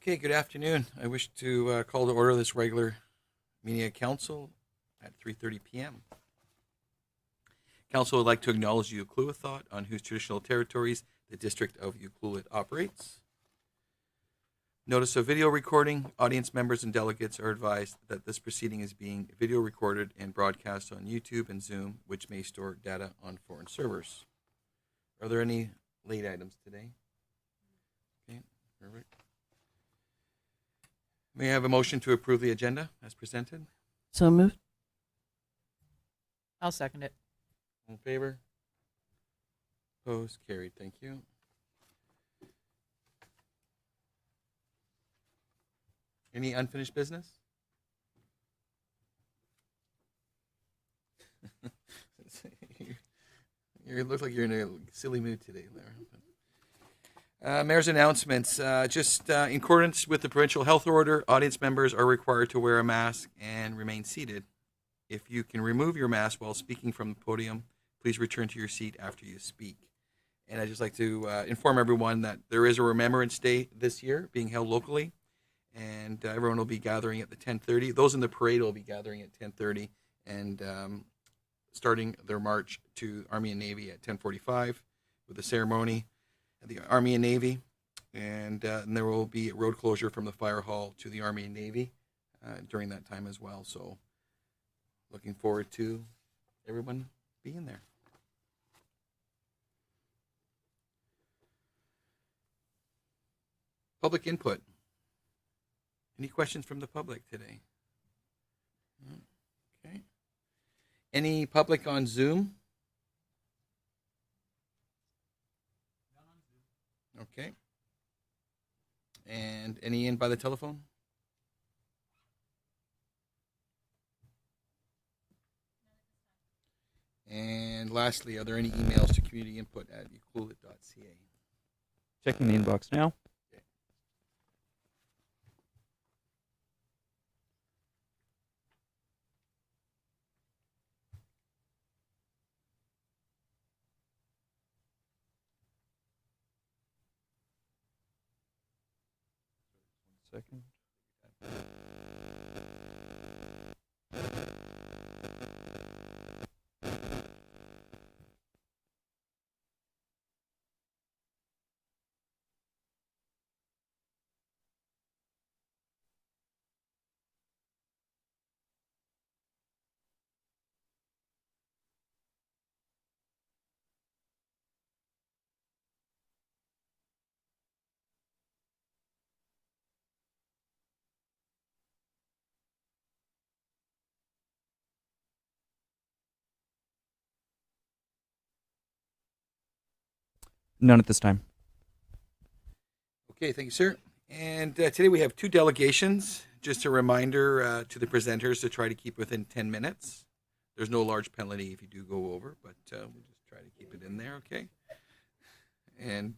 Okay, good afternoon. I wish to call to order this regular meeting of council at 3:30 p.m. Council would like to acknowledge the Euclid thought on whose traditional territories the district of Euclid operates. Notice of video recording. Audience members and delegates are advised that this proceeding is being video recorded and broadcast on YouTube and Zoom, which may store data on foreign servers. Are there any late items today? Okay, perfect. May I have a motion to approve the agenda as presented? So moved. I'll second it. All in favor? Opposed? Carried. Thank you. Any unfinished business? You look like you're in a silly mood today, Lara. Mayor's announcements. In accordance with the provincial health order, audience members are required to wear a mask and remain seated. If you can remove your mask while speaking from the podium, please return to your seat after you speak. And I'd just like to inform everyone that there is a Remembrance Day this year being held locally, and everyone will be gathering at the 10:30. Those in the parade will be gathering at 10:30 and starting their march to Army and Navy at 10:45 with a ceremony at the Army and Navy, and there will be a road closure from the fire hall to the Army and Navy during that time as well. So looking forward to everyone being there. Public input. Any questions from the public today? Okay. Any public on Zoom? Okay. And any in by the telephone? And lastly, are there any emails to community input at euclid.ca? Checking the inbox now. Okay. Second. None at this time. Okay, thank you, sir. And today we have two delegations. Just a reminder to the presenters to try to keep within 10 minutes. There's no large penalty if you do go over, but we'll just try to keep it in there, okay? And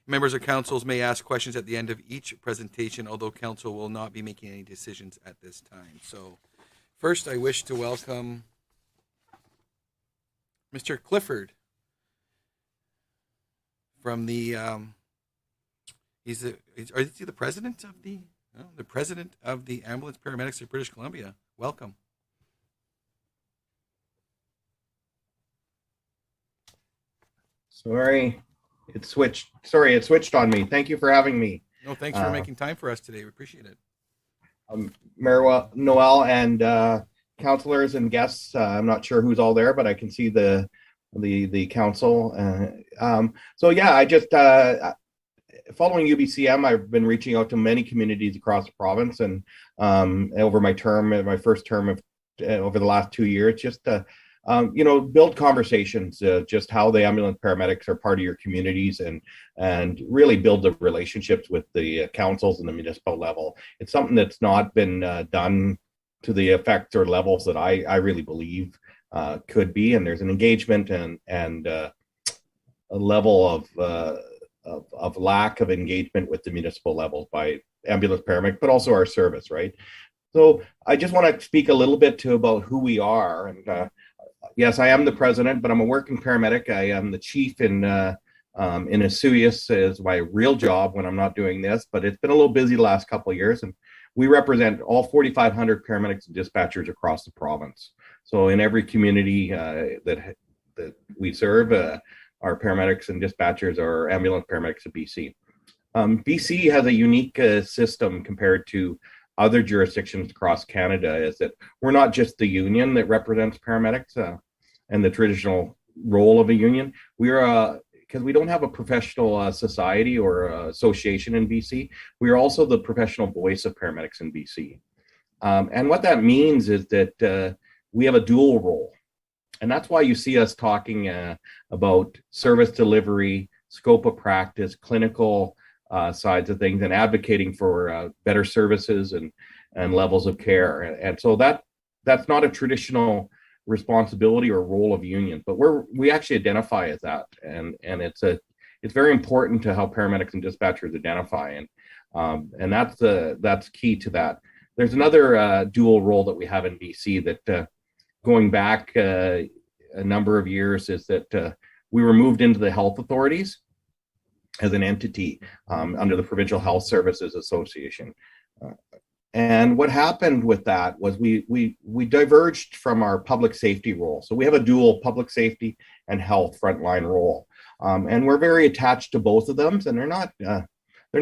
members of councils may ask questions at the end of each presentation, although council will not be making any decisions at this time. So first, I wish to welcome Mr. Clifford from the is he the president of the president of the Ambulance Paramedics of British Columbia. Welcome. Sorry, it switched on me. Thank you for having me. No, thanks for making time for us today. We appreciate it. Mrdt Renewal and councilors and guests. I'm not sure who's all there, but I can see the council. So yeah, I just following UBCM, I've been reaching out to many communities across the province, and over my first term of over the last 2 years, just to build conversations, just how the ambulance paramedics are part of your communities, and really build the relationships with the councils and the municipal level. It's something that's not been done to the effect or levels that I really believe could be, and there's an engagement and a level of lack of engagement with the municipal level by ambulance paramedic, but also our service, right? So I just want to speak a little bit about who we are. And yes, I am the president, but I'm a working paramedic. I am the chief in In Esuias is my real job when I'm not doing this, but it's been a little busy the last couple of years, and we represent all 4,500 paramedics and dispatchers across the province. So in every community that we serve, our paramedics and dispatchers are ambulance paramedics of BC. BC has a unique system compared to other jurisdictions across Canada, is that we're not just the union that represents paramedics and the traditional role of a union. We're because we don't have a professional society or association in BC. We are also the professional voice of paramedics in BC. And what that means is that we have a dual role. And that's why you see us talking about service delivery, scope of practice, clinical sides of things, and advocating for better services and levels of care. And so that's not a traditional responsibility or role of unions, but we actually identify as that, and it's very important to how paramedics and dispatchers identify, and that's key to that. There's another dual role that we have in BC that going back a number of years is that we were moved into the health authorities as an entity under the Provincial Health Services Association. And what happened with that was we diverged from our public safety role. So we have a dual public safety and health frontline role, and we're very attached to both of them. And they're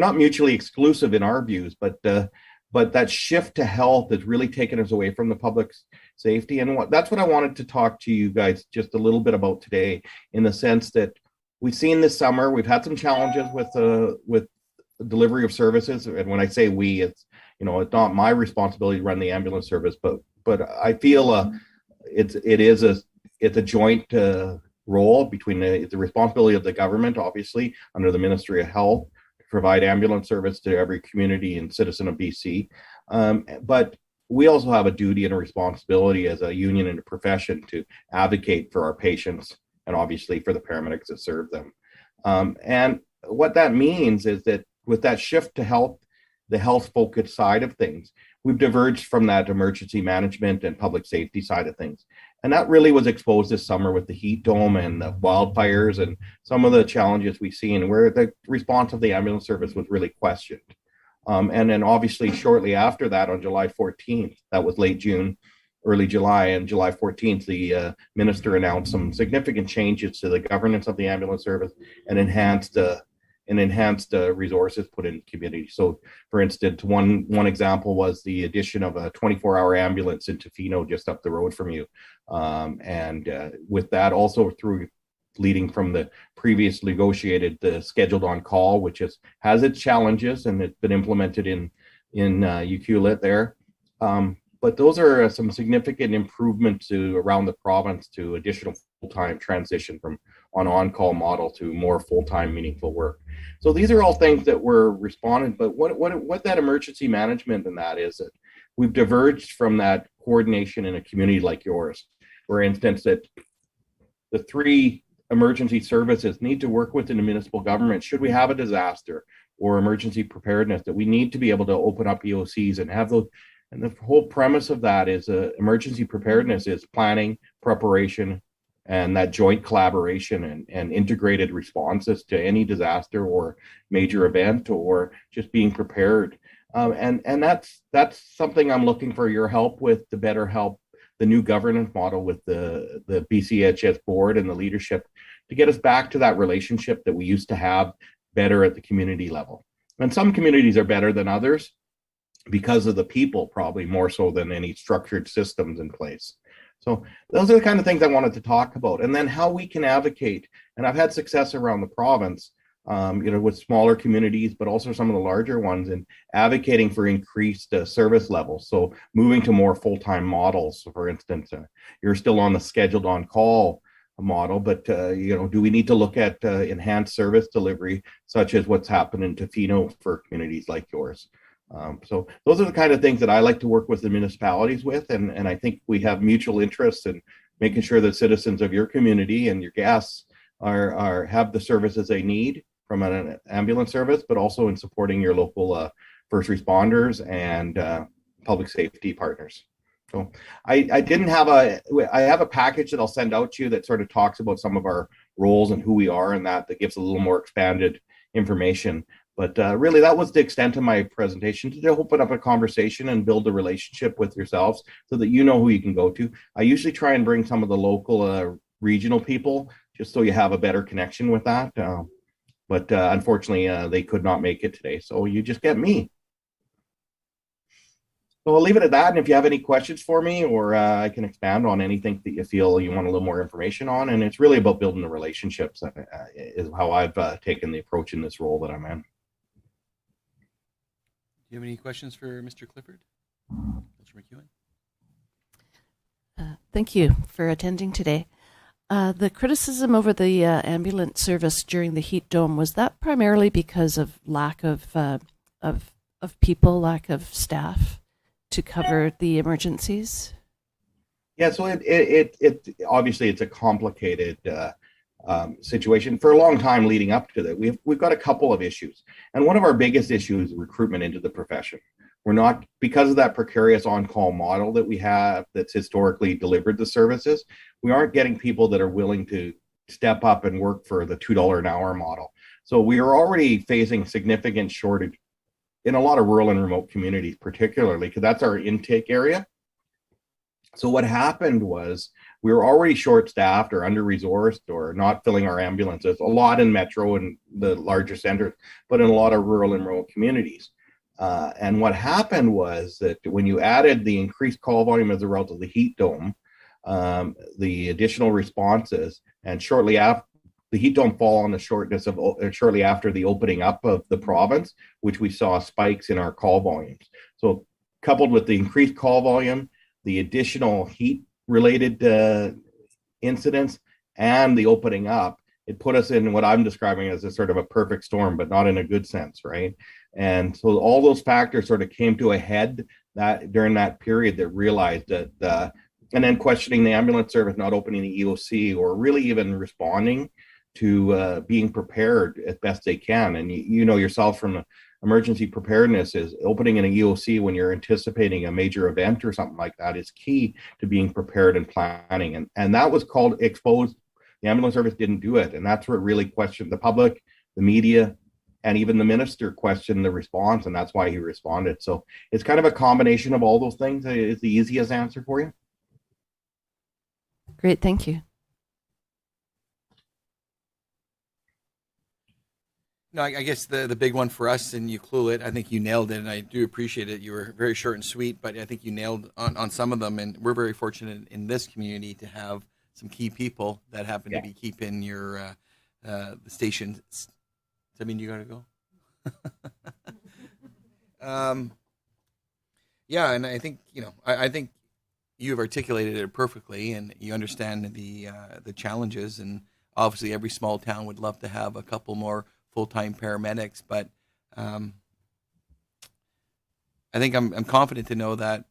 not mutually exclusive in our views, but that shift to health has really taken us away from the public safety. And that's what I wanted to talk to you guys just a little bit about today, in the sense that we've seen this summer, we've had some challenges with delivery of services. And when I say we, it's not my responsibility to run the ambulance service, but I feel it's a joint role between the responsibility of the government, obviously under the Ministry of Health, to provide ambulance service to every community and citizen of BC. But we also have a duty and a responsibility as a union and a profession to advocate for our patients and obviously for the paramedics that serve them. And what that means is that with that shift to health, the health-focused side of things, we've diverged from that emergency management and public safety side of things. And that really was exposed this summer with the heat dome and the wildfires and some of the challenges we've seen, where the response of the ambulance service was really questioned. And then obviously shortly after that, on July 14th, that was late June, early July, and July 14th, the minister announced some significant changes to the governance of the ambulance service and enhanced resources put in community. So, for instance, one example was the addition of a 24-hour ambulance in Tofino, just up the road from you, and with that also leading from the previous negotiated scheduled on call, which has its challenges, and it's been implemented in Euclid there. But those are some significant improvements around the province to additional full-time transition from on-call model to more full-time meaningful work. So these are all things that we're responding, but what that emergency management and that is that we've diverged from that coordination in a community like yours, for instance, that the three emergency services need to work within the municipal government should we have a disaster or emergency preparedness, that we need to be able to open up EOCs and have those. And the whole premise of that is emergency preparedness is planning, preparation, and that joint collaboration and integrated responses to any disaster or major event, or just being prepared. And that's something I'm looking for your help with, to better help the new governance model with the BCHS board and the leadership, to get us back to that relationship that we used to have better at the community level. And some communities are better than others, because of the people, probably more so than any structured systems in place. So those are the kind of things I wanted to talk about. And then how we can advocate. And I've had success around the province, with smaller communities, but also some of the larger ones, in advocating for increased service levels. So moving to more full-time models. So for instance, you're still on the scheduled on-call model, but do we need to look at enhanced service delivery, such as what's happened in Tofino for communities like yours? So those are the kind of things that I like to work with the municipalities with, and I think we have mutual interests in making sure that citizens of your community and your guests have the services they need from an ambulance service, but also in supporting your local first responders and public safety partners. So I have a package that I'll send out to you that sort of talks about some of our roles and who we are, and that gives a little more expanded information. But really, that was the extent of my presentation, to open up a conversation and build a relationship with yourselves so that you know who you can go to. I usually try and bring some of the local regional people just so you have a better connection with that. But unfortunately, they could not make it today. So you just get me. So I'll leave it at that. And if you have any questions for me, or I can expand on anything that you feel you want a little more information on. And it's really about building the relationships, is how I've taken the approach in this role that I'm in. Do you have any questions for Mr. Clifford? Mr. McEwen? Thank you for attending today. The criticism over the ambulance service during the heat dome, was that primarily because of lack of people, lack of staff to cover the emergencies? Yeah, so it obviously it's a complicated situation. For a long time leading up to that, we've got a couple of issues, and one of our biggest issues is recruitment into the profession. We're not, because of that precarious on-call model that we have that's historically delivered the services, we aren't getting people that are willing to step up and work for the $2 an hour model. So we are already facing significant shortage in a lot of rural and remote communities, particularly because that's our intake area. So what happened was we were already short-staffed or under-resourced or not filling our ambulances, a lot in metro and the larger centers, but in a lot of rural and remote communities. And what happened was that when you added the increased call volume as a result of the heat dome, the additional responses, and shortly after the heat dome fall on the shortness of shortly after the opening up of the province, which we saw spikes in our call volumes. So coupled with the increased call volume, the additional heat related incidents, and the opening up, it put us in what I'm describing as a sort of a perfect storm, but not in a good sense, right? And so all those factors sort of came to a head that during that period that realized that, and then questioning the ambulance service, not opening the EOC, or really even responding to being prepared as best they can. And you know yourself from emergency preparedness, is opening an EOC when you're anticipating a major event or something like that is key to being prepared and planning. And that was called exposed. The ambulance service didn't do it. And that's what really questioned the public, the media, and even the minister questioned the response. And that's why he responded. So it's kind of a combination of all those things. Is the easiest answer for you. Great, thank you. No, I guess the big one for us in Euclid, I think you nailed it, and I do appreciate it. You were very short and sweet, but I think you nailed on some of them, and we're very fortunate in this community to have some key people that happen to be keeping your the station. Does that mean you got to go? Yeah, and I think I think you have articulated it perfectly, and you understand the challenges, and obviously every small town would love to have a couple more full-time paramedics, but I think I'm confident to know that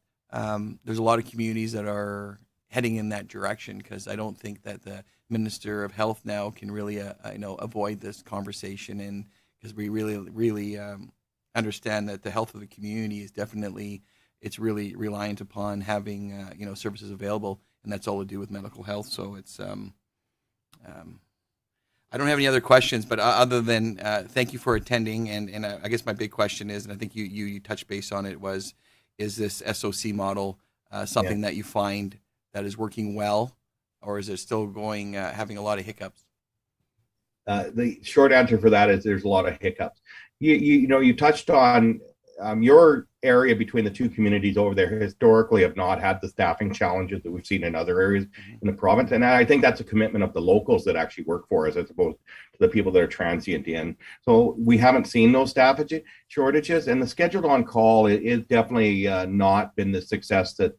there's a lot of communities that are heading in that direction, because I don't think that the Minister of Health now can really avoid this conversation, and because we really understand that the health of the community is definitely, it's really reliant upon having services available, and that's all to do with medical health. So it's I don't have any other questions, but other than thank you for attending. And I guess my big question is, and I think you touched base on it, is this SOC model something that you find that is working well, or is it still going having a lot of hiccups? The short answer for that is there's a lot of hiccups. You touched on your area between the two communities over there historically have not had the staffing challenges that we've seen in other areas in the province. And I think that's a commitment of the locals that actually work for us, as opposed to the people that are transient in. So we haven't seen those staff shortages, and the scheduled on call is definitely not been the success that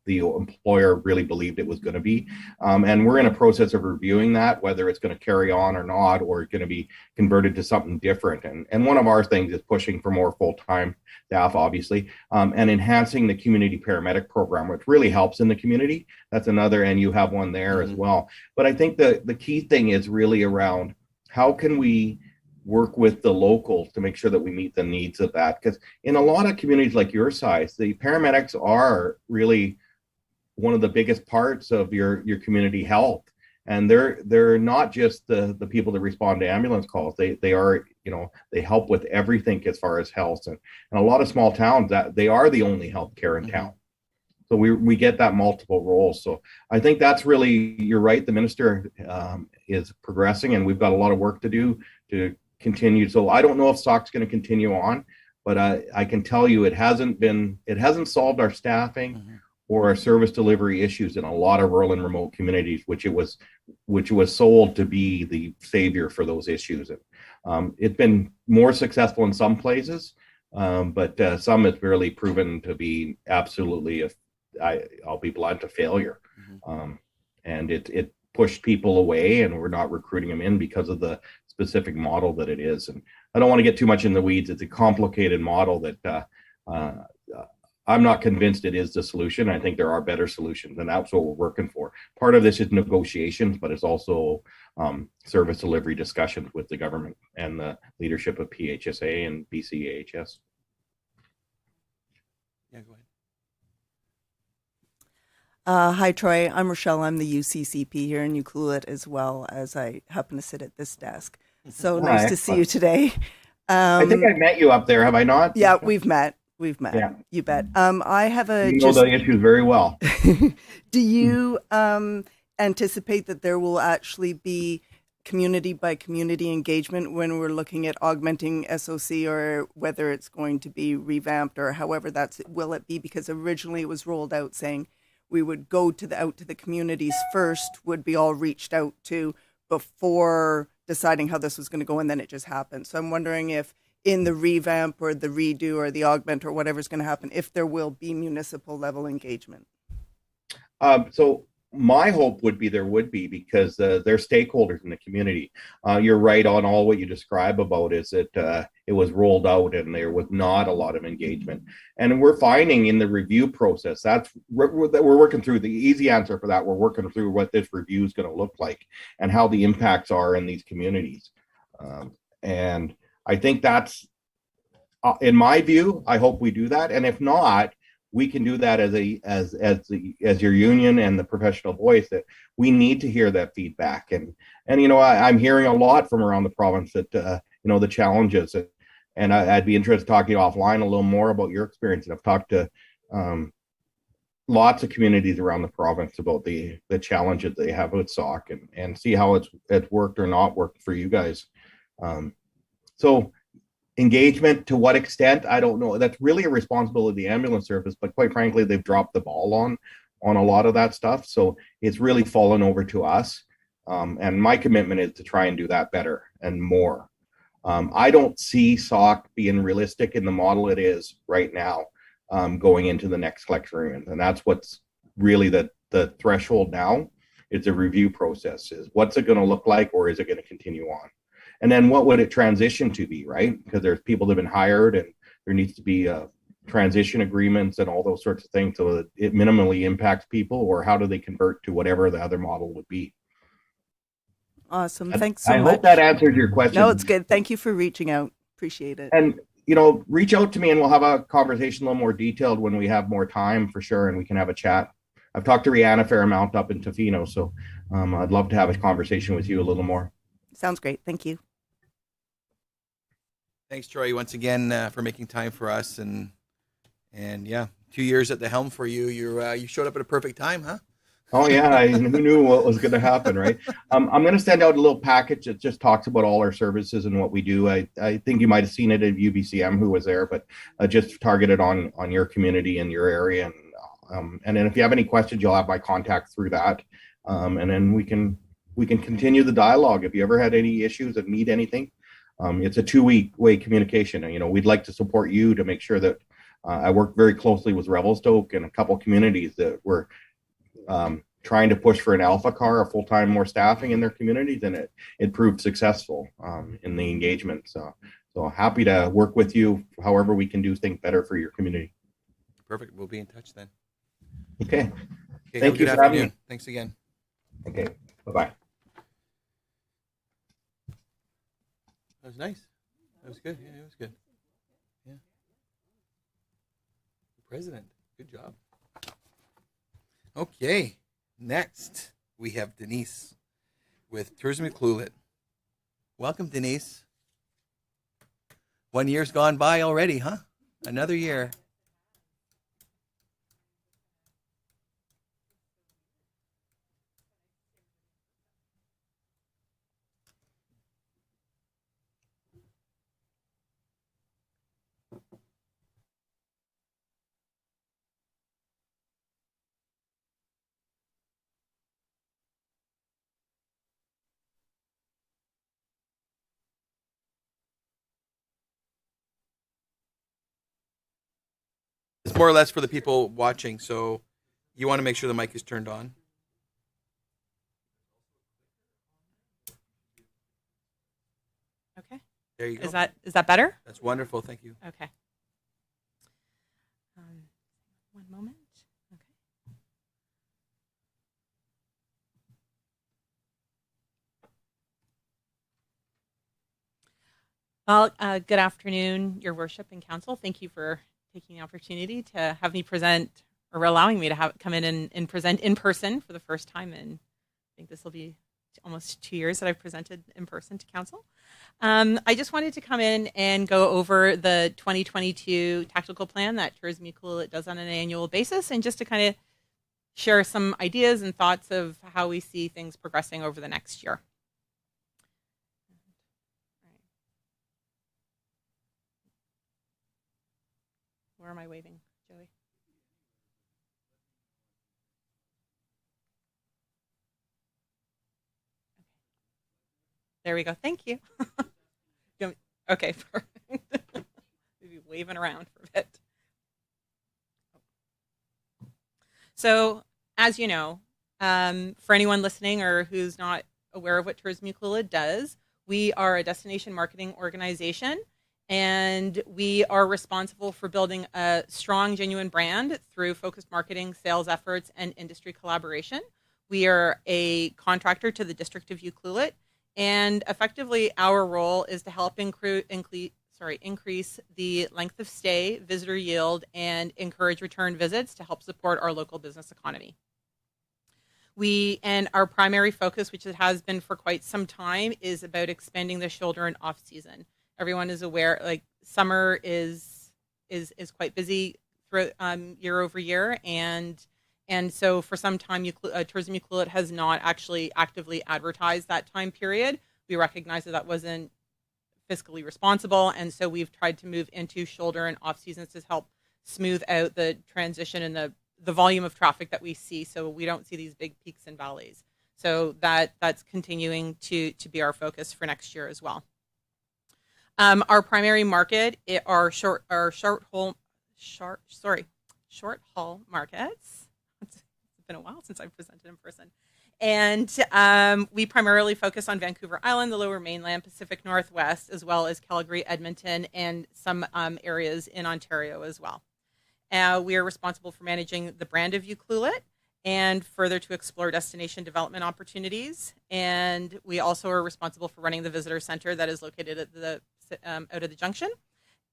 the employer really believed it was going to be. And we're in a process of reviewing that, whether it's going to carry on or not, or going to be converted to something different. And one of our things is pushing for more full-time staff, obviously, and enhancing the community paramedic program, which really helps in the community. That's another, and you have one there as well. But I think the key thing is really around how can we work with the locals to make sure that we meet the needs of that. Because in a lot of communities like your size, the paramedics are really one of the biggest parts of your community health. and they're not just the people that respond to ambulance calls. They are, they help with everything as far as health, and a lot of small towns that they are the only healthcare in town. So we get that multiple roles. So I think that's really, you're right. The minister is progressing, and we've got a lot of work to do to continue. So I don't know if SOC's going to continue on, but I can tell you it hasn't solved our staffing or our service delivery issues in a lot of rural and remote communities, which was sold to be the savior for those issues. And it's been more successful in some places, but some it's really proven to be absolutely I'll be blunt, a failure. And it pushed people away, and we're not recruiting them in because of the specific model that it is. And I don't want to get too much in the weeds. It's a complicated model that I'm not convinced it is the solution. I think there are better solutions, and that's what we're working for. Part of this is negotiations, but it's also service delivery discussions with the government and the leadership of PHSA and BCAHS. Yeah, go ahead. Hi, Troy. I'm Rochelle. I'm the UCCP here in Euclid, as well as I happen to sit at this desk. So nice to see you today. I think I met you up there, have I not? Yeah, we've met. Yeah. You bet. I have a. You know the issues very well. Do you anticipate that there will actually be community by community engagement when we're looking at augmenting SOC, or whether it's going to be revamped, or however will it be? Because originally it was rolled out saying we would go out to the communities first, would be all reached out to before deciding how this was going to go, and then it just happened. So I'm wondering if in the revamp or the redo or the augment or whatever's going to happen, if there will be municipal level engagement. So my hope would be there would be, because they're stakeholders in the community. You're right on all what you describe about is that it was rolled out and there was not a lot of engagement. And we're finding in the review process, we're working through the easy answer for that. We're working through what this review is going to look like and how the impacts are in these communities. And I think that's, in my view, I hope we do that. And if not, we can do that as your union and the professional voice, that we need to hear that feedback. And I'm hearing a lot from around the province that the challenges, and I'd be interested in talking to you offline a little more about your experience. And I've talked to lots of communities around the province about the challenges they have with SOC, and see how it's worked or not worked for you guys. So engagement, to what extent, I don't know. That's really a responsibility of the ambulance service, but quite frankly, they've dropped the ball on a lot of that stuff. So it's really fallen over to us. And my commitment is to try and do that better and more. I don't see SOC being realistic in the model it is right now, going into the next collection agreement. And that's what's really the threshold now. It's a review process. Is what's it going to look like, or is it going to continue on? And then what would it transition to be, right? Because there's people that have been hired, and there needs to be transition agreements and all those sorts of things, so that it minimally impacts people, or how do they convert to whatever the other model would be? Awesome. Thanks so much. I hope that answers your question. No, it's good. Thank you for reaching out. Appreciate it. And, reach out to me and we'll have a conversation a little more detailed when we have more time, for sure, and we can have a chat. I've talked to Rihanna a fair amount up in Tofino, so I'd love to have a conversation with you a little more. Sounds great. Thank you. Thanks, Troy, once again for making time for us, and yeah, 2 years at the helm for you. You showed up at a perfect time, huh? Oh yeah, who knew what was going to happen, right? I'm going to send out a little package that just talks about all our services and what we do. I think you might have seen it at UBCM, who was there, but just targeted on your community and your area, and then if you have any questions, you'll have my contact through that, and then we can continue the dialogue. If you ever had any issues and need anything. It's a two-way communication. And, we'd like to support you to make sure that I work very closely with Revelstoke and a couple communities that were trying to push for an alpha car, a full-time more staffing in their communities, and it proved successful in the engagement. So happy to work with you however we can do things better for your community. Perfect. We'll be in touch then. Okay. Thank you for having me. Thanks again. Okay. Bye-bye. That was nice. That was good. Yeah, it was good. Yeah. The president. Good job. Okay. Next, we have Denise. with Tourism Euclid. Welcome, Denise. 1 year's gone by already, huh? Another year. It's more or less for the people watching, so you want to make sure the mic is turned on. Okay. There you go. Is that better? That's wonderful. Thank you. Okay. One moment. Okay. Well, good afternoon, Your Worship and Council. Thank you for taking the opportunity to have me present, or allowing me to come in and present in person for the first time. And I think this will be almost 2 years that I've presented in person to Council. I just wanted to come in and go over the 2022 tactical plan that Tourism Euclid does on an annual basis, and just to kind of share some ideas and thoughts of how we see things progressing over the next year. Where am I waving, Joey? There we go. Thank you. Okay, perfect. Maybe waving around for a bit. So, as you know, for anyone listening or who's not aware of what Tourism Euclid does, we are a destination marketing organization, and we are responsible for building a strong, genuine brand through focused marketing, sales efforts, and industry collaboration. We are a contractor to the District of Euclid, and effectively our role is to help increase the length of stay, visitor yield, and encourage return visits to help support our local business economy. And our primary focus, which it has been for quite some time, is about expanding the shoulder and off season. Everyone is aware, like, summer is quite busy throughout year over year, and so for some time, Tourism Euclid has not actually actively advertised that time period. We recognize that wasn't fiscally responsible, and so we've tried to move into shoulder and off seasons to help smooth out the transition and the volume of traffic that we see, so we don't see these big peaks and valleys. So that's continuing to be our focus for next year as well. Our primary market are short haul markets. It's been a while since I've presented in person. And we primarily focus on Vancouver Island, the Lower Mainland, Pacific Northwest, as well as Calgary, Edmonton, and some areas in Ontario as well. We are responsible for managing the brand of Euclid and further to explore destination development opportunities. And we also are responsible for running the visitor center that is located at the out of the junction.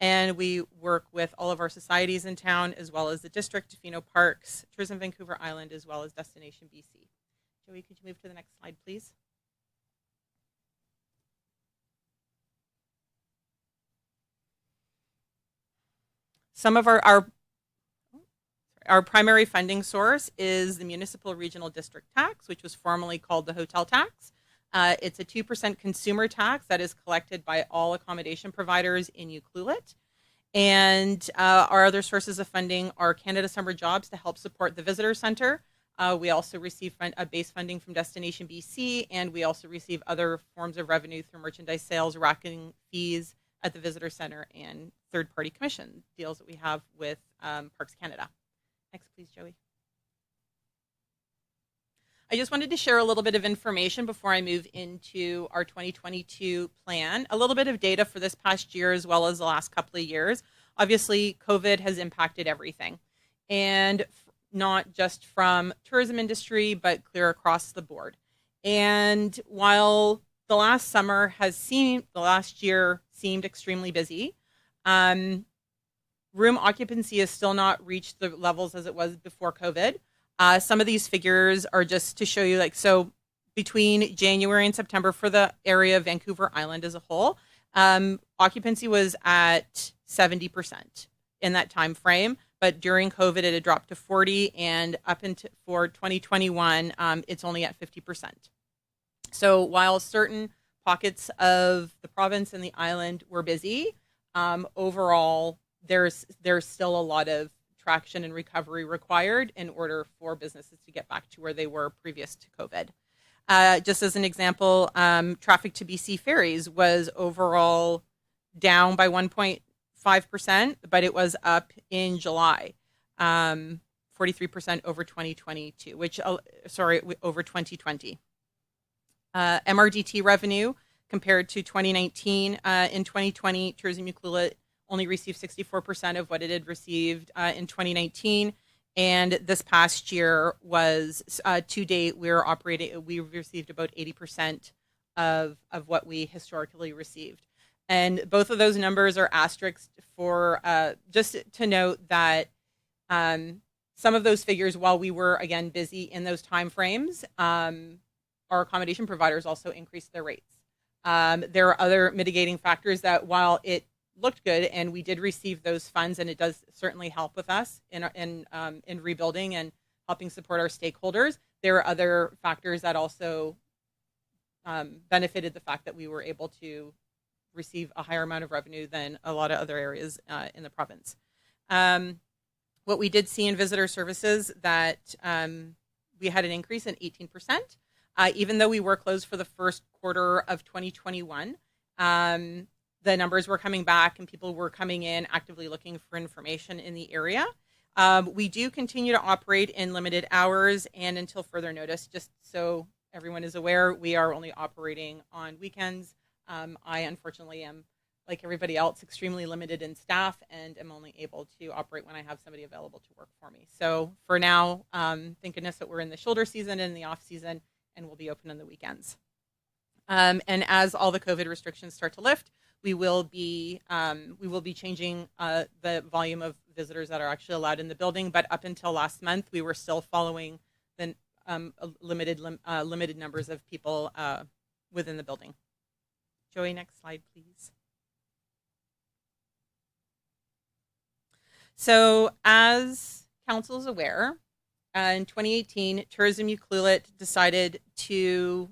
And we work with all of our societies in town, as well as the district, Tofino Parks, Tourism Vancouver Island, as well as Destination BC. Joey, could you move to the next slide, please? Some of our primary funding source is the Municipal Regional District Tax, which was formerly called the Hotel Tax. It's a 2% consumer tax that is collected by all accommodation providers in Euclid. And our other sources of funding are Canada Summer Jobs to help support the Visitor Center. We also receive base funding from Destination BC, and we also receive other forms of revenue through merchandise sales, racking fees at the Visitor Center, and third-party commission deals that we have with Parks Canada. Next, please, Joey. I just wanted to share a little bit of information before I move into our 2022 plan. A little bit of data for this past year as well as the last couple of years. Obviously, COVID has impacted everything, and not just from tourism industry, but clear across the board. And while the last year seemed extremely busy, room occupancy has still not reached the levels as it was before COVID. Some of these figures are just to show you, like, so between January and September for the area of Vancouver Island as a whole, occupancy was at 70% in that time frame. But during COVID, it had dropped to 40, and up into for 2021, it's only at 50%. So while certain pockets of the province and the island were busy, overall, there's still a lot of traction and recovery required in order for businesses to get back to where they were previous to COVID. Just as an example, traffic to BC ferries was overall down by 1.5%, but it was up in July, 43% over 2022, over 2020. MRDT revenue compared to 2019. In 2020, Tourism Euclid only received 64% of what it had received in 2019. And this past year was, to date, we received about 80% of what we historically received. And both of those numbers are asterisks for just to note that some of those figures, while we were, again, busy in those time frames, our accommodation providers also increased their rates. There are other mitigating factors that, while it looked good and we did receive those funds, and it does certainly help with us in rebuilding and helping support our stakeholders, there are other factors that also benefited the fact that we were able to receive a higher amount of revenue than a lot of other areas in the province. What we did see in visitor services, that we had an increase in 18%, even though we were closed for the first quarter of 2021. The numbers were coming back and people were coming in actively looking for information in the area. We do continue to operate in limited hours and until further notice. Just so everyone is aware, we are only operating on weekends. I unfortunately am, like everybody else, extremely limited in staff and am only able to operate when I have somebody available to work for me. So for now, thank goodness that we're in the shoulder season and the off season, and we'll be open on the weekends. And as all the COVID restrictions start to lift, we will be changing the volume of visitors that are actually allowed in the building. But up until last month, we were still following the limited numbers of people within the building. Joey, next slide, please. So, as council is aware, in 2018, Tourism Euclid decided to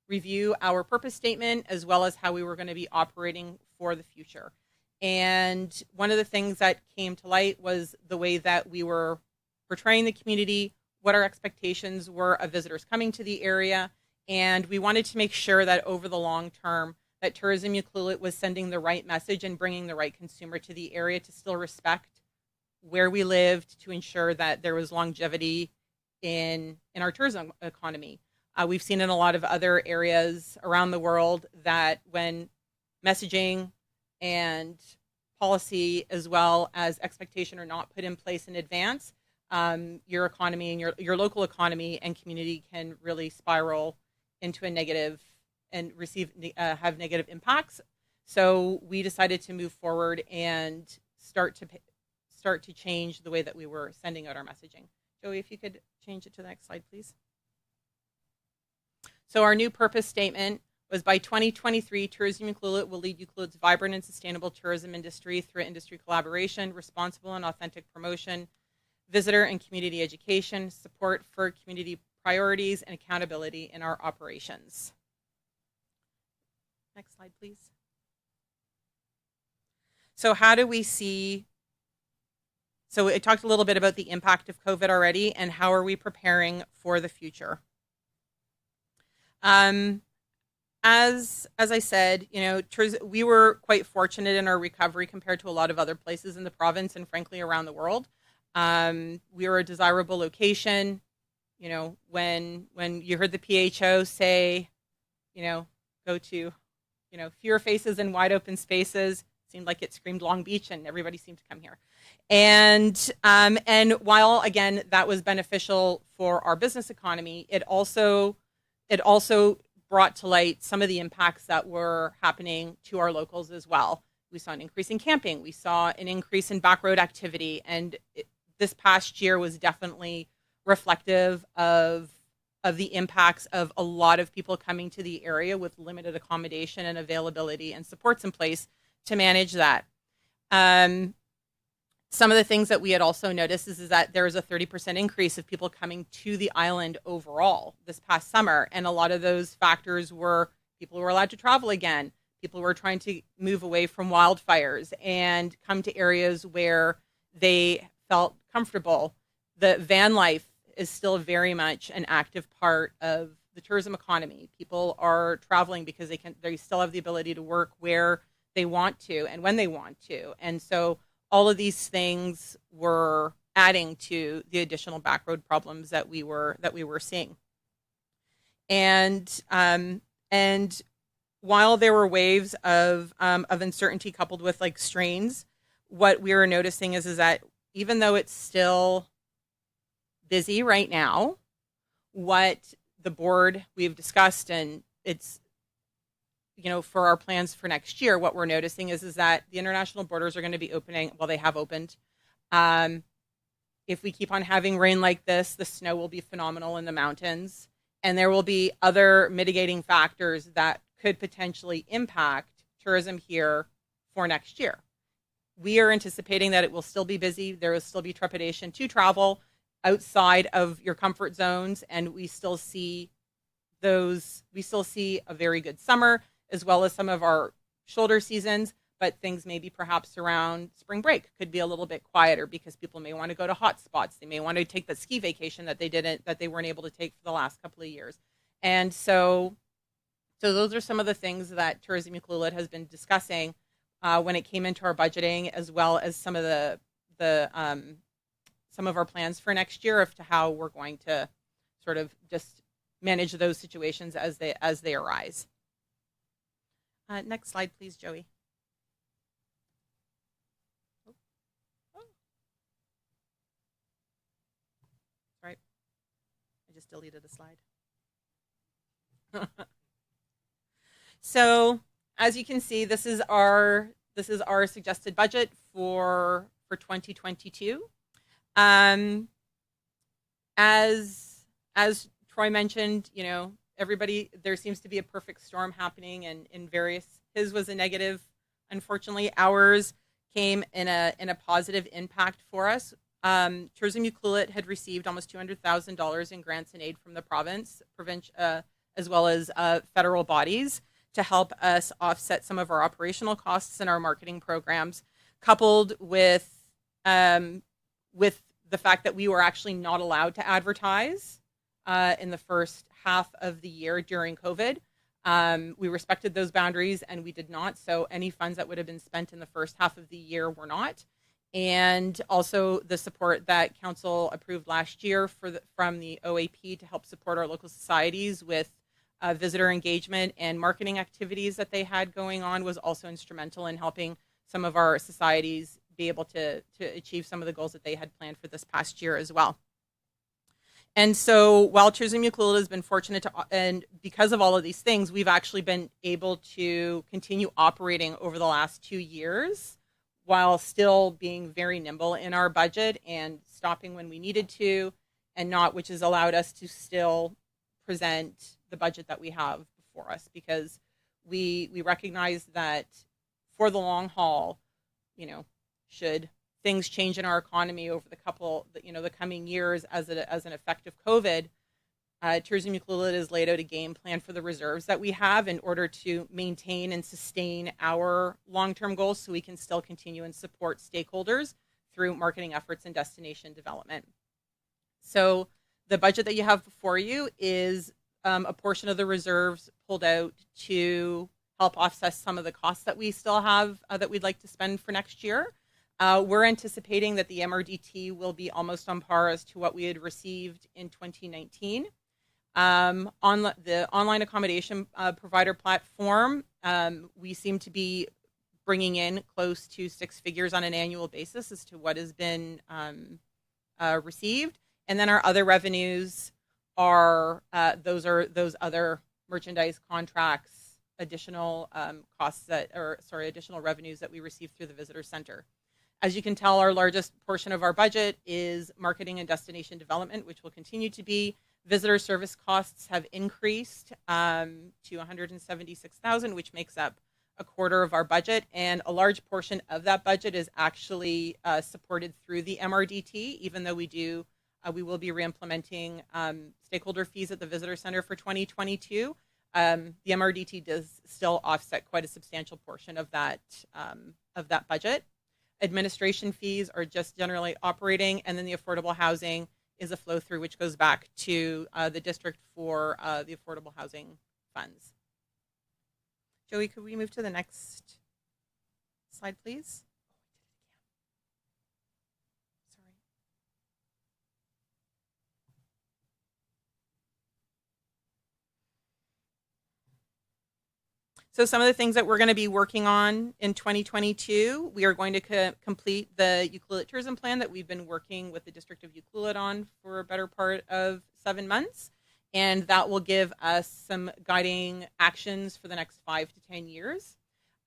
review our purpose statement as well as how we were going to be operating for the future. And one of the things that came to light was the way that we were portraying the community, what our expectations were of visitors coming to the area, and we wanted to make sure that over the long term that Tourism Euclid was sending the right message and bringing the right consumer to the area to still respect where we lived, to ensure that there was longevity in our tourism economy. We've seen in a lot of other areas around the world that when messaging and policy as well as expectation are not put in place in advance, your economy and your local economy and community can really spiral into a negative and have negative impacts. So we decided to move forward and start to change the way that we were sending out our messaging. Joey, if you could change it to the next slide, please. So our new purpose statement was, by 2023, Tourism Euclid will lead Euclid's vibrant and sustainable tourism industry through industry collaboration, responsible and authentic promotion, visitor and community education, support for community priorities, and accountability in our operations. Next slide, please. So how do we see, so I talked a little bit about the impact of COVID already, and how are we preparing for the future? As I said, we were quite fortunate in our recovery compared to a lot of other places in the province and frankly around the world. We were a desirable location. When you heard the PHO say, go to, fewer faces and wide open spaces, seemed like it screamed Long Beach, and everybody seemed to come here. And while again that was beneficial for our business economy, it also brought to light some of the impacts that were happening to our locals as well. We saw an increase in camping. We saw an increase in backroad activity. And this past year was definitely reflective of the impacts of a lot of people coming to the area with limited accommodation and availability and supports in place to manage that. Some of the things that we had also noticed is that there was a 30% increase of people coming to the island overall this past summer. And a lot of those factors were people were allowed to travel again. People were trying to move away from wildfires and come to areas where they felt comfortable. The van life is still very much an active part of the tourism economy. People are traveling because they still have the ability to work where they want to and when they want to. And so all of these things were adding to the additional backroad problems that we were seeing. And while there were waves of uncertainty coupled with like strains, what we were noticing is that even though it's still busy right now, what the board we've discussed, and it's, you know, for our plans for next year, what we're noticing is that the international borders are going to be opening. Well, they have opened. If we keep on having rain like this, the snow will be phenomenal in the mountains, and there will be other mitigating factors that could potentially impact tourism here for next year. We are anticipating that it will still be busy. There will still be trepidation to travel outside of your comfort zones, and we still see a very good summer, as well as some of our shoulder seasons, but things maybe perhaps around spring break could be a little bit quieter because people may want to go to hot spots. They may want to take the ski vacation that they weren't able to take for the last couple of years. And so those are some of the things that Tourism Euclid has been discussing when it came into our budgeting, as well as some of some of our plans for next year as to how we're going to sort of just manage those situations as they arise. Next slide, please, Joey. Right. I just deleted a slide. So, as you can see, this is our suggested budget for 2022. As Troy mentioned, you know, there seems to be a perfect storm happening in various. His was a negative. Unfortunately, ours came in a positive impact for us. Tourism Euclid had received almost $200,000 in grants and aid from the province, as well as federal bodies to help us offset some of our operational costs and our marketing programs, coupled with the fact that we were actually not allowed to advertise in the first half of the year during COVID. We respected those boundaries and we did not. So any funds that would have been spent in the first half of the year were not. And also the support that council approved last year from the OAP to help support our local societies with visitor engagement and marketing activities that they had going on was also instrumental in helping some of our societies be able to achieve some of the goals that they had planned for this past year as well. And so while Tourism Euclid has been fortunate and because of all of these things, we've actually been able to continue operating over the last 2 years while still being very nimble in our budget and stopping when we needed to, and not, which has allowed us to still present the budget that we have before us, because we recognize that for the long haul, you know, should things change in our economy over the coming years as an effect of COVID, Tourism Euclid has laid out a game plan for the reserves that we have in order to maintain and sustain our long-term goals so we can still continue and support stakeholders through marketing efforts and destination development. So the budget that you have before you is a portion of the reserves pulled out to help offset some of the costs that we still have that we'd like to spend for next year. We're anticipating that the MRDT will be almost on par as to what we had received in 2019. On the online accommodation provider platform, we seem to be bringing in close to 6 figures on an annual basis as to what has been received. And then our other revenues are those other merchandise contracts, additional additional revenues that we receive through the visitor center. As you can tell, our largest portion of our budget is marketing and destination development, which will continue to be. Visitor service costs have increased to $176,000, which makes up a quarter of our budget, and a large portion of that budget is actually supported through the MRDT, even though we will be reimplementing stakeholder fees at the visitor center for 2022. The MRDT does still offset quite a substantial portion of that budget. Administration fees are just generally operating, and then the affordable housing is a flow through which goes back to the district for the affordable housing funds. Joey, could we move to the next slide, please? Sorry. So some of the things that we're going to be working on in 2022, we are going to complete the Euclid tourism plan that we've been working with the District of Euclid on for a better part of 7 months. And that will give us some guiding actions for the next 5 to 10 years.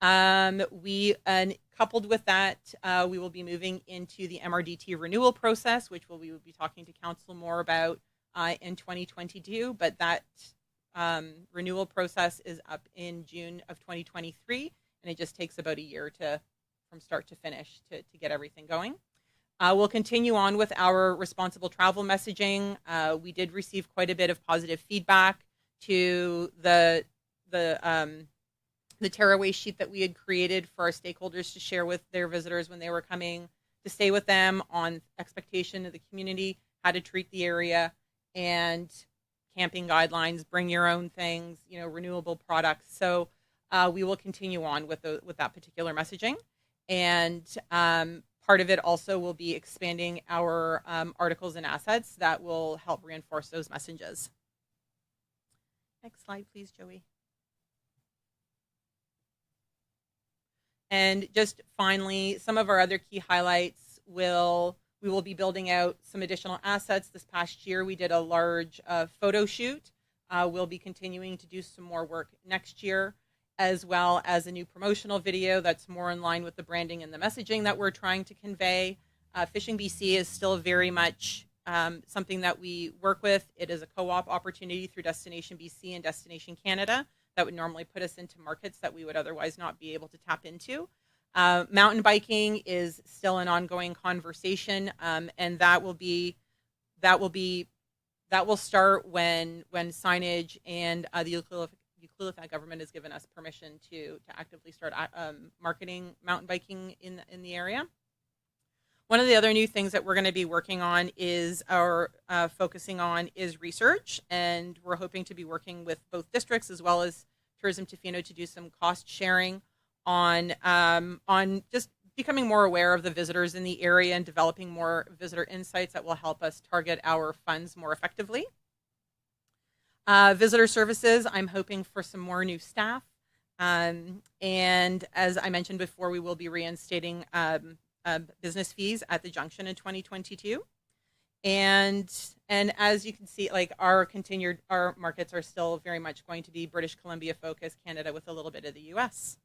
Coupled with that, we will be moving into the MRDT renewal process, which we will be talking to council more about in 2022. But that renewal process is up in June of 2023, and it just takes about a year from start to finish to get everything going. We'll continue on with our responsible travel messaging. We did receive quite a bit of positive feedback to the tearaway sheet that we had created for our stakeholders to share with their visitors when they were coming to stay with them, on expectation of the community, how to treat the area, and camping guidelines, bring your own things, renewable products. So we will continue on with that particular messaging. And part of it also will be expanding our articles and assets that will help reinforce those messages. Next slide, please, Joey. And just finally, some of our other key highlights we will be building out some additional assets. This past year, we did a large photo shoot. We'll be continuing to do some more work next year, as well as a new promotional video that's more in line with the branding and the messaging that we're trying to convey. Fishing BC is still very much something that we work with. It is a co-op opportunity through Destination BC and Destination Canada that would normally put us into markets that we would otherwise not be able to tap into. Mountain biking is still an ongoing conversation, and that will start when signage and the Euclid government has given us permission to actively start marketing mountain biking in the area. One of the other new things that we're going to be working on is focusing on research, and we're hoping to be working with both districts as well as Tourism Tofino to do some cost sharing on just becoming more aware of the visitors in the area and developing more visitor insights that will help us target our funds more effectively. Visitor services, I'm hoping for some more new staff. And as I mentioned before, we will be reinstating business fees at the Junction in 2022. And as you can see, like our markets are still very much going to be British Columbia focused, Canada with a little bit of the US.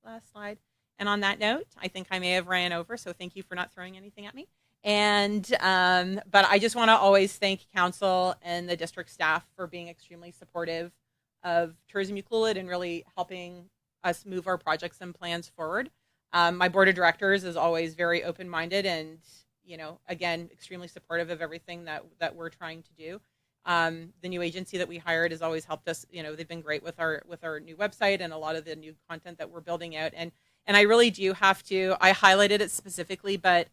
Last slide. And on that note, I think I may have ran over, so thank you for not throwing anything at me. And but I just want to always thank council and the district staff for being extremely supportive of Tourism Euclid and really helping us move our projects and plans forward. My board of directors is always very open-minded and, again, extremely supportive of everything that we're trying to do. The new agency that we hired has always helped us. They've been great with our new website and a lot of the new content that we're building out. And I really do have to. I highlighted it specifically, but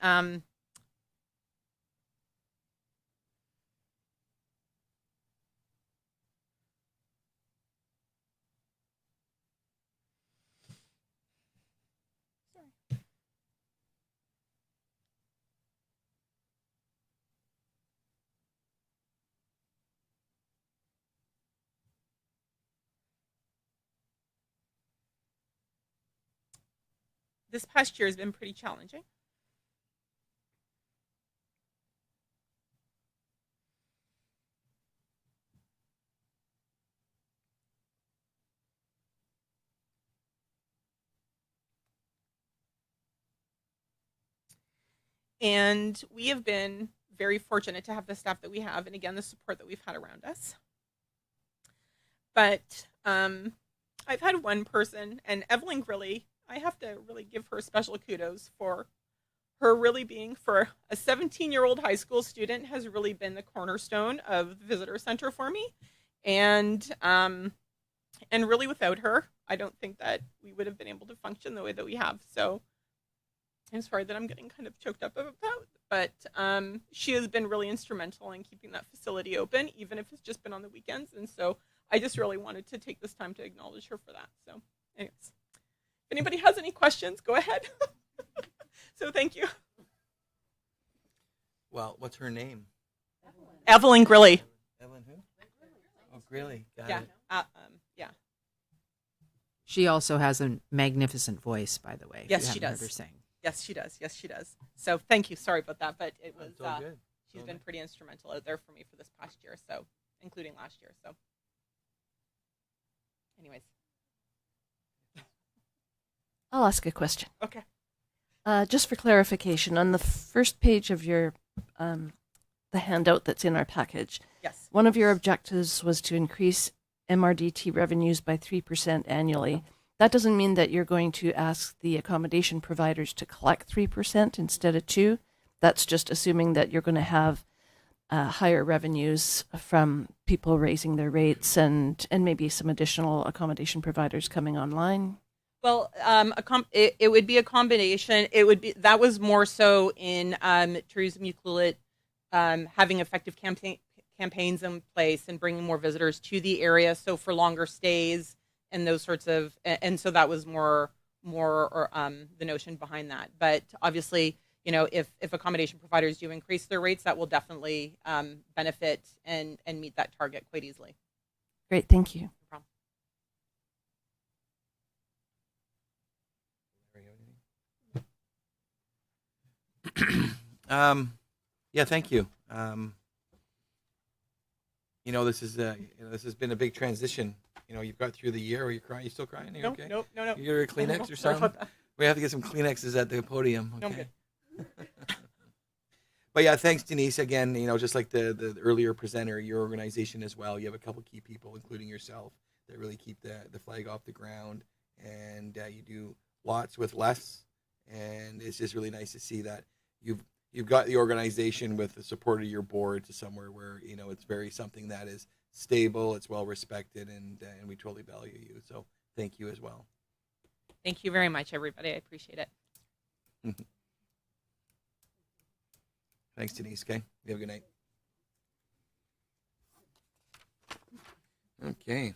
this past year has been pretty challenging. And we have been very fortunate to have the staff that we have, and again, the support that we've had around us. But I've had one person, and Evelyn Grilly, I have to really give her special kudos for her really being, for a 17-year-old high school student, has really been the cornerstone of the visitor center for me. And really without her, I don't think that we would have been able to function the way that we have. So I'm sorry that I'm getting kind of choked up about that, but she has been really instrumental in keeping that facility open, even if it's just been on the weekends. And so I just really wanted to take this time to acknowledge her for that. So anyways, if anybody has any questions, go ahead. So thank you. Well, what's her name? Evelyn Grilly. Evelyn who? Oh, Grilly. Got Yeah. it. Yeah. She also has a magnificent voice, by the way. if Yes, you she haven't heard does. her sing. Yes, she does. Yes, she does. So thank you. Sorry about that, but it was It's all good. she's been pretty instrumental out there for me for this past year, so including last year. So anyways. I'll ask a question. Okay. Just for clarification, on the first page of your the handout that's in our package, Yes. one of your objectives was to increase MRDT revenues by 3% annually. That doesn't mean that you're going to ask the accommodation providers to collect 3% instead of 2%. That's just assuming that you're going to have higher revenues from people raising their rates and maybe some additional accommodation providers coming online. Well, it would be a combination. It would be, that was more so in tourism Euclid having effective campaigns in place and bringing more visitors to the area. So for longer stays and those sorts of, and so that was more the notion behind that. But obviously, you know, if accommodation providers do increase their rates, that will definitely benefit and meet that target quite easily. Great, thank you. Yeah, thank you. You know, this is this has been a big transition. You know, you've got through the year. Are you crying? You still crying? Are you okay? No. You get a Kleenex or something? We have to get some Kleenexes at the podium. No, I'm Okay. good. But yeah, thanks, Denise. Again, you know, just like the earlier presenter, your organization as well. You have a couple key people, including yourself, that really keep the flag off the ground, and you do lots with less. And it's just really nice to see that you've got the organization with the support of your board to somewhere where, you know, it's very something that is stable, it's well respected, and we totally value you. So thank you as well. Thank you very much, everybody. I appreciate it. Thanks, Denise. Okay, you have a good night. Okay.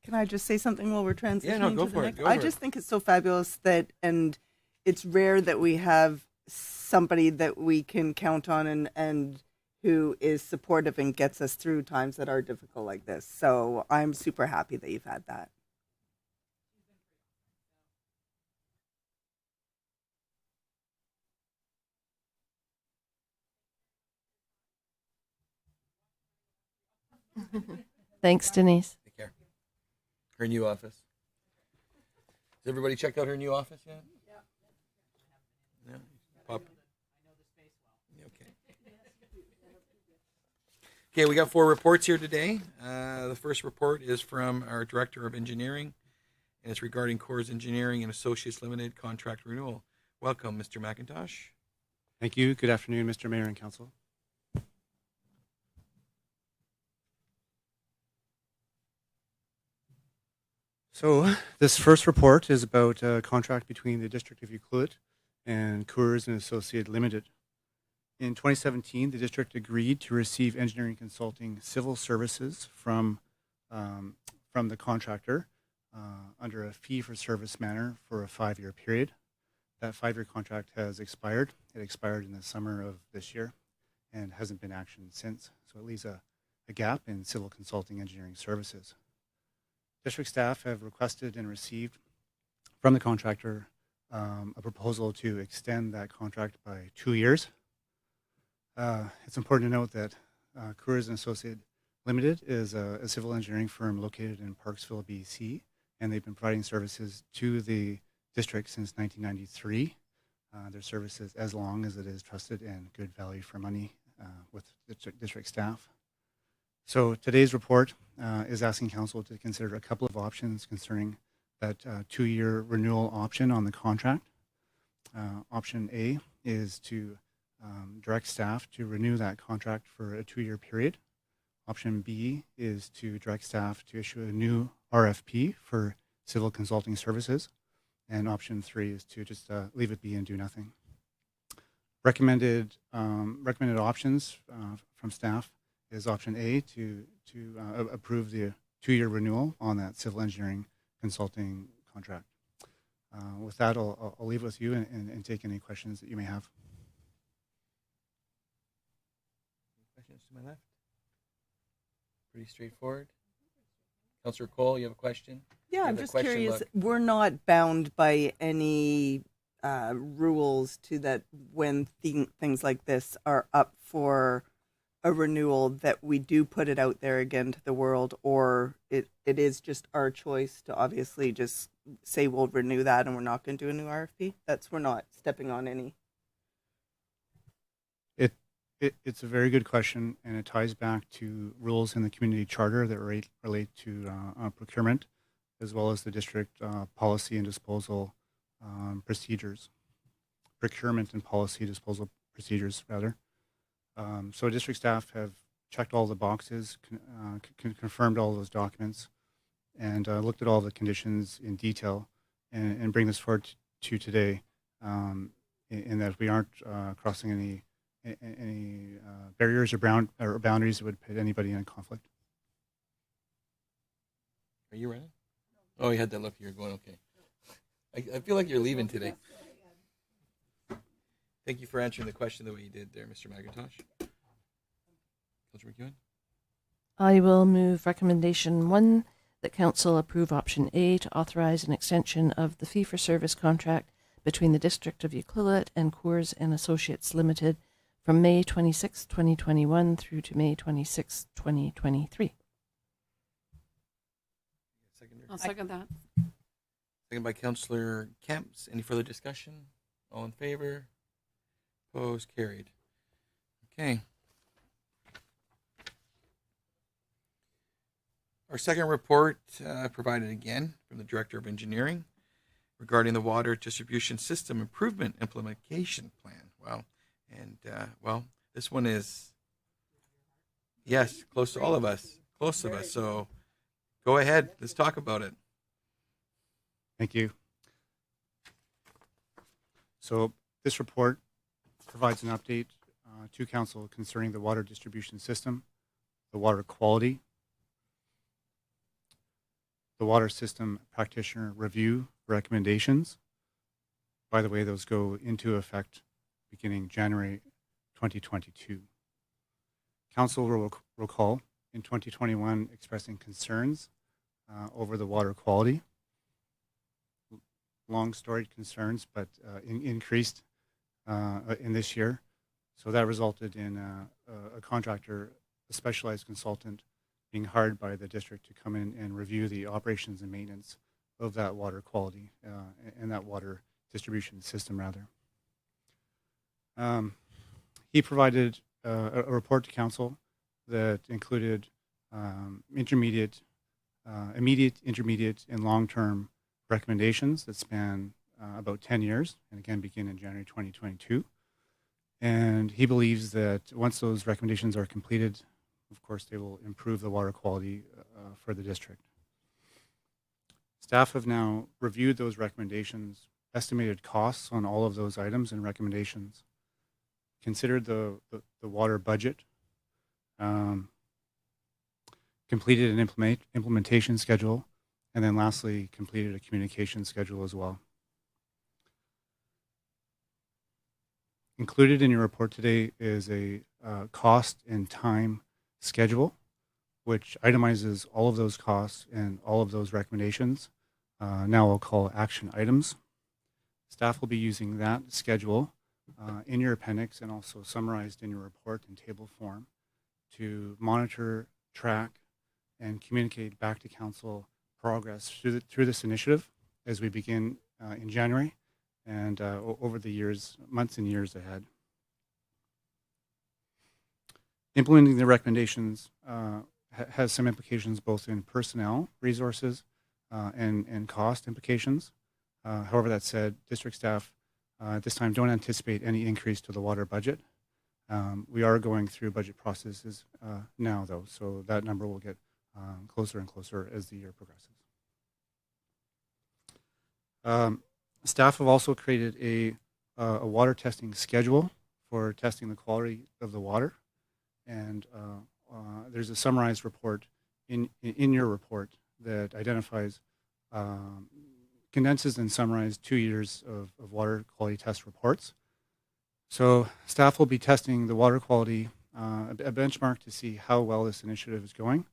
Can I just say something while we're transitioning? Yeah, no, go to the for it, next? go I for just it. think it's so fabulous that, and it's rare that we have somebody that we can count on and who is supportive and gets us through times that are difficult like this. So I'm super happy that you've had that. Thanks, Denise. Take care. Her new office. Has everybody checked out her new office yet? Yeah. Pop. Okay. Okay, we got 4 reports here today. The first report is from our Director of Engineering, and it's regarding Corps Engineering and Associates Limited contract renewal. Welcome, Mr. McIntosh. Thank you. Good afternoon, Mr. Mayor and Council. So this first report is about a contract between the District of Euclid and Coors and Associates Limited. In 2017, the district agreed to receive engineering consulting civil services from the contractor under a fee-for-service manner for a 5-year period. That 5-year contract has expired. It expired in the summer of this year and hasn't been actioned since. So it leaves a gap in civil consulting engineering services. District staff have requested and received from the contractor a proposal to extend that contract by 2 years. It's important to note that Coors and Associates Limited is a civil engineering firm located in Parksville, BC, and they've been providing services to the district since 1993. Their service is as long as it is trusted and good value for money with district staff. So today's report is asking council to consider a couple of options concerning that 2-year renewal option on the contract. Option A is to direct staff to renew that contract for a 2-year period. Option B is to direct staff to issue a new RFP for civil consulting services. And option 3 is to just leave it be and do nothing. Recommended options from staff is option A to approve the 2-year renewal on that civil engineering consulting contract. With that, I'll leave it with you and take any questions that you may have. Questions to my left? Pretty straightforward. Councillor Cole, you have a question? Yeah, I'm The just question curious. look. We're not bound by any rules to that when things like this are up for a renewal that we do put it out there again to the world, or it is just our choice to obviously just say we'll renew that and we're not going to do a new RFP. We're not stepping on any. It's a very good question, and it ties back to rules in the community charter that relate to procurement, as well as the district policy and disposal procedures, procurement and policy disposal procedures, rather. So district staff have checked all the boxes, confirmed all those documents, and looked at all the conditions in detail, and bring this forward to you today, in that we aren't crossing any barriers or boundaries that would put anybody in conflict. Are you ready? Oh, you had that look. You're going, okay. I feel like you're leaving today. Thank you for answering the question the way you did there, Mr. McIntosh. Councillor McEwen? I will move recommendation 1 that council approve option A to authorize an extension of the fee-for-service contract between the District of Euclid and Coors and Associates Limited from May 26, 2021 through to May 26, 2023. I'll second that. Second by Councillor Kemps. Any further discussion? All in favor? Opposed? Carried. Okay. Our second report provided again from the Director of Engineering regarding the Water Distribution System Improvement Implementation Plan. Wow. And, this one is, yes, close to all of us. Close to us. So go ahead. Let's talk about it. Thank you. So this report provides an update to council concerning the water distribution system, the water quality, the water system practitioner review recommendations. By the way, those go into effect beginning January 2022. Council will recall in 2021 expressing concerns over the water quality. Long-storied concerns, but increased in this year. So that resulted in a contractor, a specialized consultant, being hired by the district to come in and review the operations and maintenance of that water quality and that water distribution system, rather. He provided a report to council that included immediate, intermediate, and long-term recommendations that span about 10 years, and again begin in January 2022. And he believes that once those recommendations are completed, of course, they will improve the water quality for the district. Staff have now reviewed those recommendations, estimated costs on all of those items and recommendations, considered the water budget, completed an implementation schedule, and then lastly, completed a communication schedule as well. Included in your report today is a cost and time schedule, which itemizes all of those costs and all of those recommendations. Now I'll call action items. Staff will be using that schedule in your appendix and also summarized in your report in table form to monitor, track, and communicate back to council progress through this initiative as we begin in January and over the years, months and years ahead. Implementing the recommendations has some implications both in personnel, resources, and cost implications. However, that said, district staff at this time don't anticipate any increase to the water budget. We are going through budget processes now, though, so that number will get closer and closer as the year progresses. Staff have also created a water testing schedule for testing the quality of the water, and there's a summarized report in your report that identifies, condenses and summarizes 2 years of water quality test reports. So staff will be testing the water quality, a benchmark to see how well this initiative is going.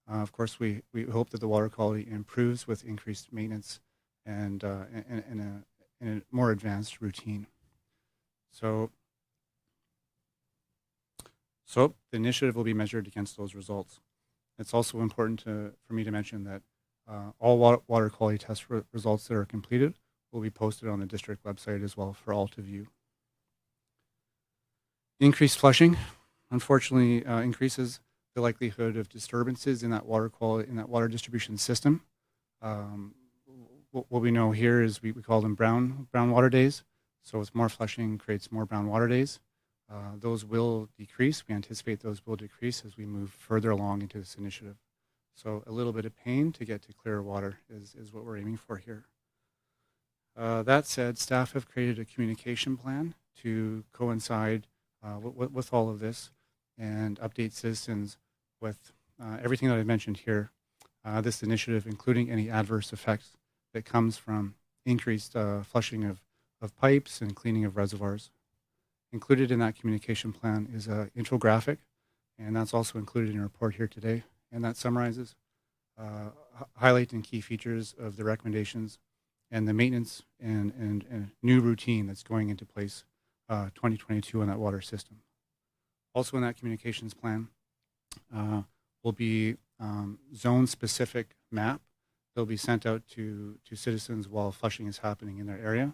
Of course, we hope that the water quality improves with increased maintenance and in a more advanced routine. So the initiative will be measured against those results. It's also important for me to mention that all water quality test results that are completed will be posted on the district website as well for all to view. Increased flushing, unfortunately, increases the likelihood of disturbances in that water quality, in that water distribution system. What we know here is we call them brown water days. So it's more flushing creates more brown water days. Those will decrease. We anticipate those will decrease as we move further along into this initiative. So a little bit of pain to get to clearer water is what we're aiming for here. That said, staff have created a communication plan to coincide with all of this and update citizens with everything that I've mentioned here. This initiative, including any adverse effects that comes from increased flushing of pipes and cleaning of reservoirs. Included in that communication plan is an infographic, and that's also included in a report here today. And that summarizes, highlighting key features of the recommendations and the maintenance and new routine that's going into place 2022 on that water system. Also in that communications plan will be zone-specific map that'll be sent out to citizens while flushing is happening in their area.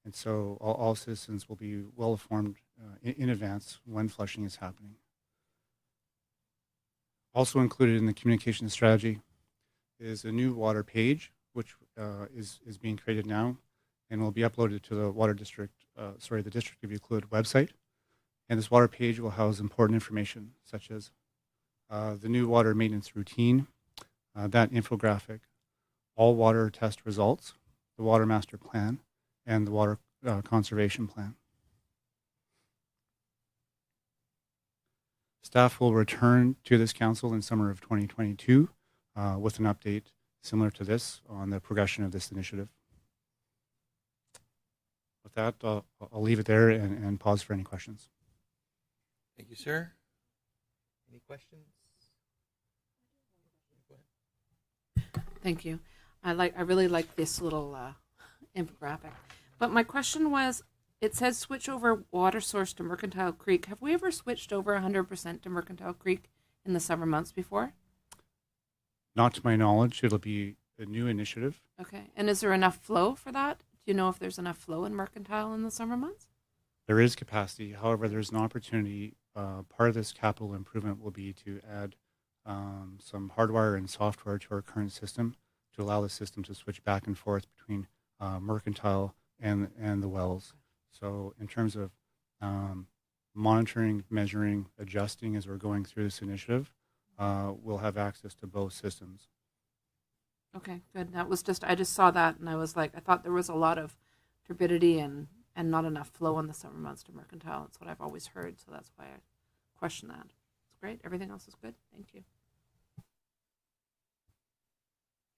And so all citizens will be well informed in advance when flushing is happening. Also included in the communication strategy is a new water page, which is being created now and will be uploaded to the the District of Euclid website. And this water page will house important information such as the new water maintenance routine, that infographic, all water test results, the water master plan, and the water conservation plan. Staff will return to this council in summer of 2022 with an update similar to this on the progression of this initiative. With that, I'll leave it there and pause for any questions. Thank you, sir. Any questions? Go ahead. Thank you. I really like this little infographic. But my question was, it says switch over water source to Mercantile Creek. Have we ever switched over 100% to Mercantile Creek in the summer months before? Not to my knowledge, it'll be a new initiative. Okay. And is there enough flow for that? Do you know if there's enough flow in Mercantile in the summer months? There is capacity. However, there's an opportunity. Part of this capital improvement will be to add some hardware and software to our current system to allow the system to switch back and forth between Mercantile and the wells. So in terms of monitoring, measuring, adjusting as we're going through this initiative, we'll have access to both systems. Okay, good. That was I just saw that and I was like, I thought there was a lot of turbidity and not enough flow in the summer months to Mercantile. That's what I've always heard, so that's why I question that. It's great. Everything else is good. Thank you.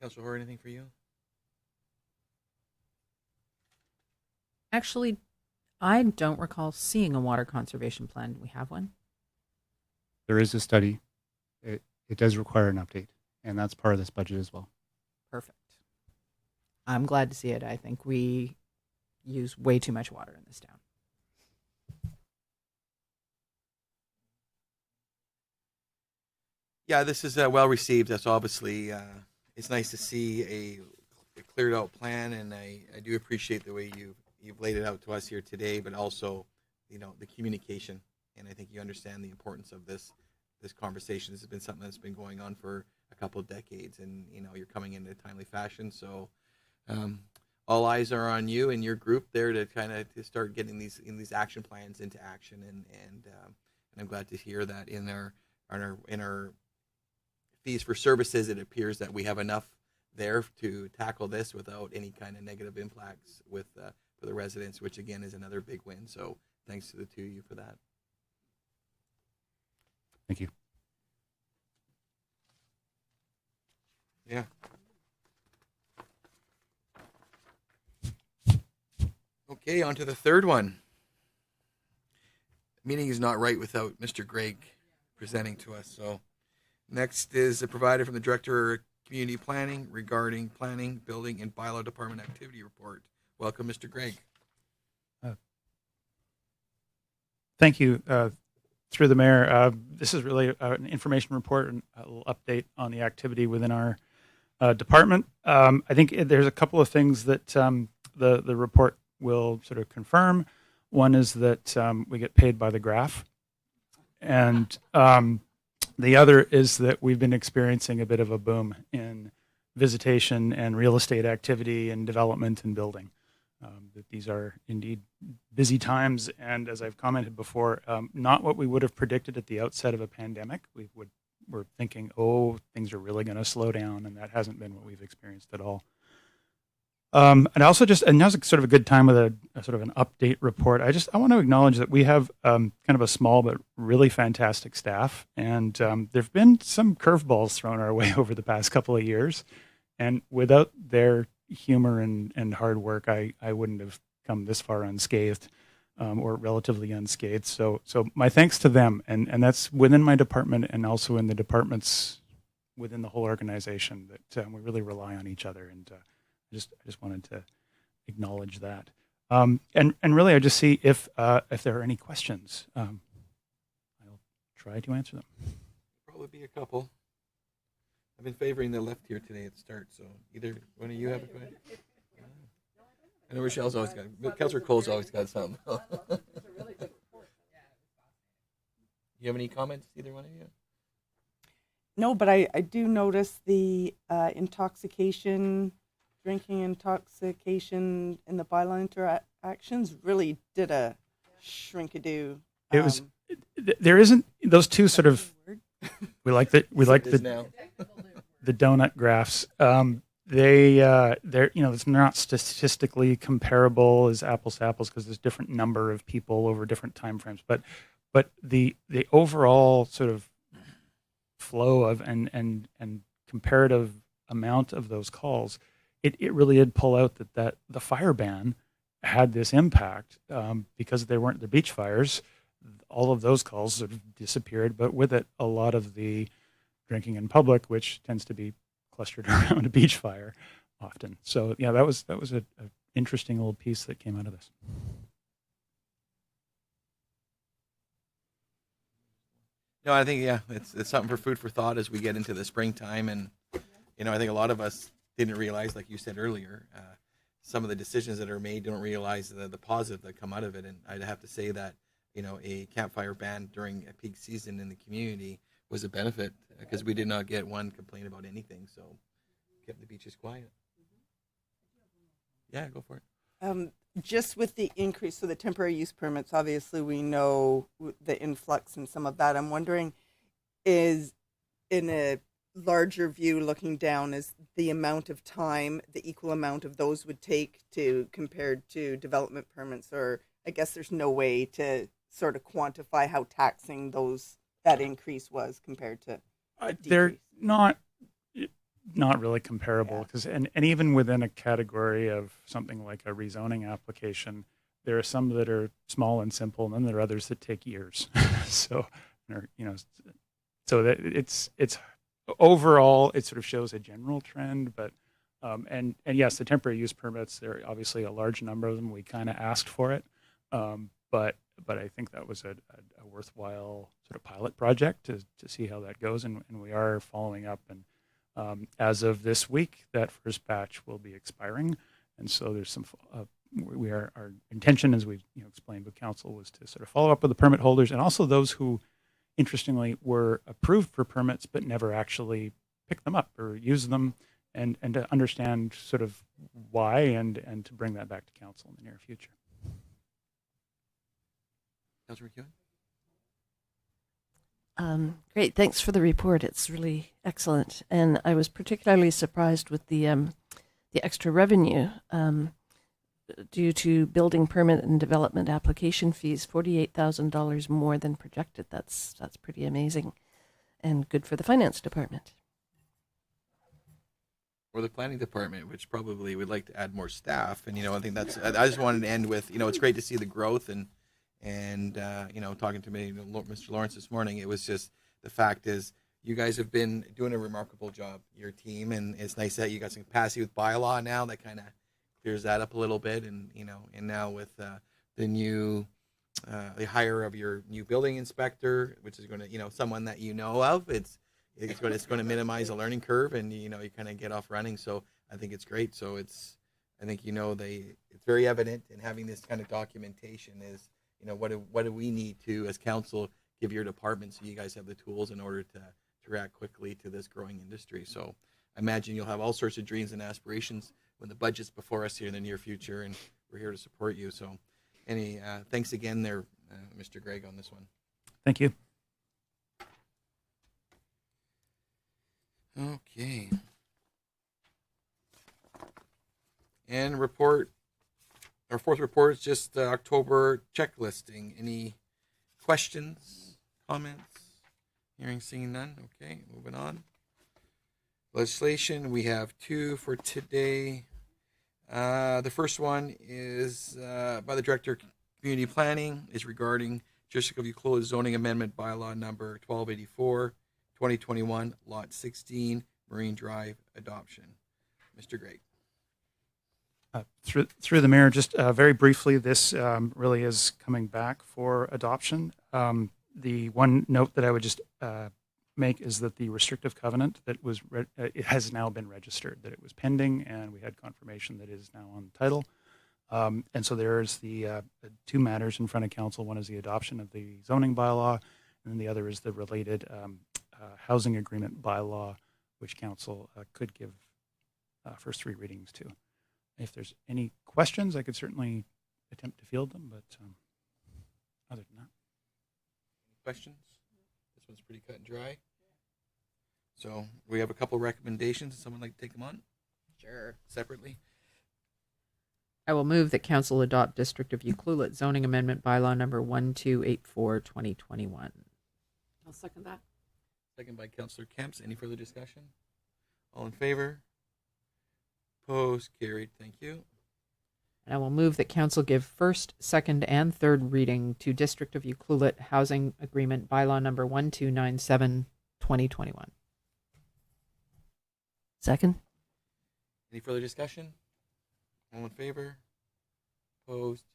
Councilor Hoare, anything for you? Actually, I don't recall seeing a water conservation plan. Do we have one? There is a study. It does require an update, and that's part of this budget as well. Perfect. I'm glad to see it. I think we use way too much water in this town. Yeah, this is well received. That's obviously it's nice to see a cleared out plan, and I do appreciate the way you've laid it out to us here today, but also, the communication. And I think you understand the importance of this conversation. This has been something that's been going on for a couple of decades, and you're coming in a timely fashion. So all eyes are on you and your group there to kind of to start getting these action plans into action, and I'm glad to hear that in our fees for services, it appears that we have enough there to tackle this without any kind of negative impacts for the residents, which again is another big win. So thanks to the two of you for that. Thank you. Yeah. Okay, on to the third one. Meeting is not right without Mr. Greg presenting to us. So next is a provider from the Director of Community Planning regarding planning, building, and bylaw department activity report. Welcome, Mr. Greg. Thank you. Through the mayor, this is really an information report and a little update on the activity within our department. I think there's a couple of things that the report will sort of confirm. One is that we get paid by the graph, and the other is that we've been experiencing a bit of a boom in visitation and real estate activity and development and building. That these are indeed busy times, and as I've commented before, not what we would have predicted at the outset of a pandemic. We're thinking, oh, things are really going to slow down, and that hasn't been what we've experienced at all. And also and now's sort of a good time with a sort of an update report. I want to acknowledge that we have kind of a small but really fantastic staff, and there've been some curveballs thrown our way over the past couple of years, and without their humor and hard work, I wouldn't have come this far unscathed, or relatively unscathed. So my thanks to them, and that's within my department and also in the departments within the whole organization, that we really rely on each other, and I just wanted to acknowledge that. And really, I just see if there are any questions. I'll try to answer them. Probably be a couple. I've been favoring the left here today at the start, so either one of you have a question. I know Rochelle's always got. Councillor Cole's always got something. You have any comments, either one of you? No, but I do notice the drinking intoxication in the bylaw interactions really did a shrinkadoo. It was. There isn't those two sort of. We like the donut graphs. They're it's not statistically comparable as apples to apples because there's different number of people over different time frames. But the overall sort of flow of and comparative amount of those calls, it really did pull out that the fire ban had this impact because they weren't the beach fires. All of those calls sort of disappeared, but with it, a lot of the drinking in public, which tends to be clustered around a beach fire often. So yeah, that was a interesting little piece that came out of this. No, I think it's something for food for thought as we get into the springtime, and I think a lot of us didn't realize, like you said earlier, some of the decisions that are made don't realize the positive that come out of it. And I'd have to say that a campfire ban during a peak season in the community was a benefit because we did not get one complaint about anything, so kept the beaches quiet. Yeah, go for it. Just with the increase, so the temporary use permits, obviously we know the influx and some of that. I'm wondering, is in a larger view looking down, is the amount of time, the equal amount of those would take to compared to development permits, or I guess there's no way to sort of quantify how taxing that increase was compared to they're not really comparable because and even within a category of something like a rezoning application, there are some that are small and simple, and then there are others that take years. So that it's overall it sort of shows a general trend, but and yes, the temporary use permits, there are obviously a large number of them. We kind of asked for it, but I think that was a worthwhile sort of pilot project to see how that goes, and we are following up and As of this week, that first batch will be expiring, and so there's some. Our intention, as we've explained with council, was to sort of follow up with the permit holders and also those who, interestingly, were approved for permits but never actually picked them up or used them, and to understand sort of why and to bring that back to council in the near future. Councilor McEwen? Great, thanks for the report. It's really excellent, and I was particularly surprised with the extra revenue due to building permit and development application fees. $48,000 more than projected. That's pretty amazing, and good for the finance department. Or the planning department, which probably would like to add more staff. And I think I just wanted to end with it's great to see the growth and talking to me, Mr. Lawrence this morning, it was just the fact is you guys have been doing a remarkable job, your team, and it's nice that you got some capacity with bylaw now that kind of clears that up a little bit, and now with the new the hire of your new building inspector, which is going to someone that of, it's going to minimize the learning curve, and you kind of get off running. So I think it's great. So it's very evident in having this kind of documentation is what do we need to as council give your department so you guys have the tools in order to react quickly to this growing industry. So I imagine you'll have all sorts of dreams and aspirations when the budget's before us here in the near future, and we're here to support you. So thanks again there, Mr. Gregg, on this one. Thank you. Okay. And our fourth report is just October checklisting. Any questions, comments? Hearing, seeing none. Okay, moving on. Legislation, we have two for today. The first one is by the Director of Community Planning, is regarding District of Euclid zoning amendment bylaw number 1284, 2021, lot 16, Marine Drive adoption. Mr. Gregg. Through the mayor, just very briefly, this really is coming back for adoption. The one note that I would just make is that the restrictive covenant that was it has now been registered, that it was pending, and we had confirmation that it is now on the title. And so there's the two matters in front of council. One is the adoption of the zoning bylaw, and then the other is the related housing agreement bylaw, which council could give first three readings to. If there's any questions, I could certainly attempt to field them, but other than that. Questions? This one's pretty cut and dry. So we have a couple recommendations. Someone like to take them on? Sure. Separately? I will move that council adopt District of Euclid zoning amendment bylaw number 1284, 2021. I'll second that. Second by Councillor Kemps. Any further discussion? All in favor? Opposed? Carried. Thank you. And I will move that council give first, second, and third reading to District of Euclid housing agreement bylaw number 1297, 2021. Second. Any further discussion? All in favor? Opposed?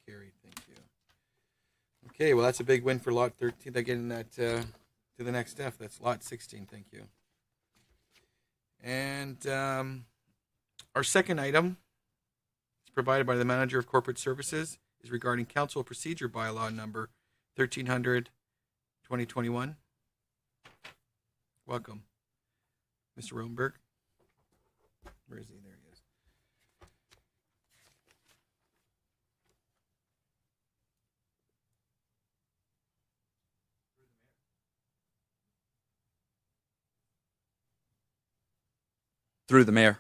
Carried. Thank you. Okay, well, that's a big win for Lot 13. They're getting that to the next step. That's Lot 16. Thank you. And our second item is provided by the Manager of Corporate Services, is regarding Council Procedure Bylaw number 1300, 2021. Welcome. Mr. Rosenberg. Where is he? There he is. Through the mayor.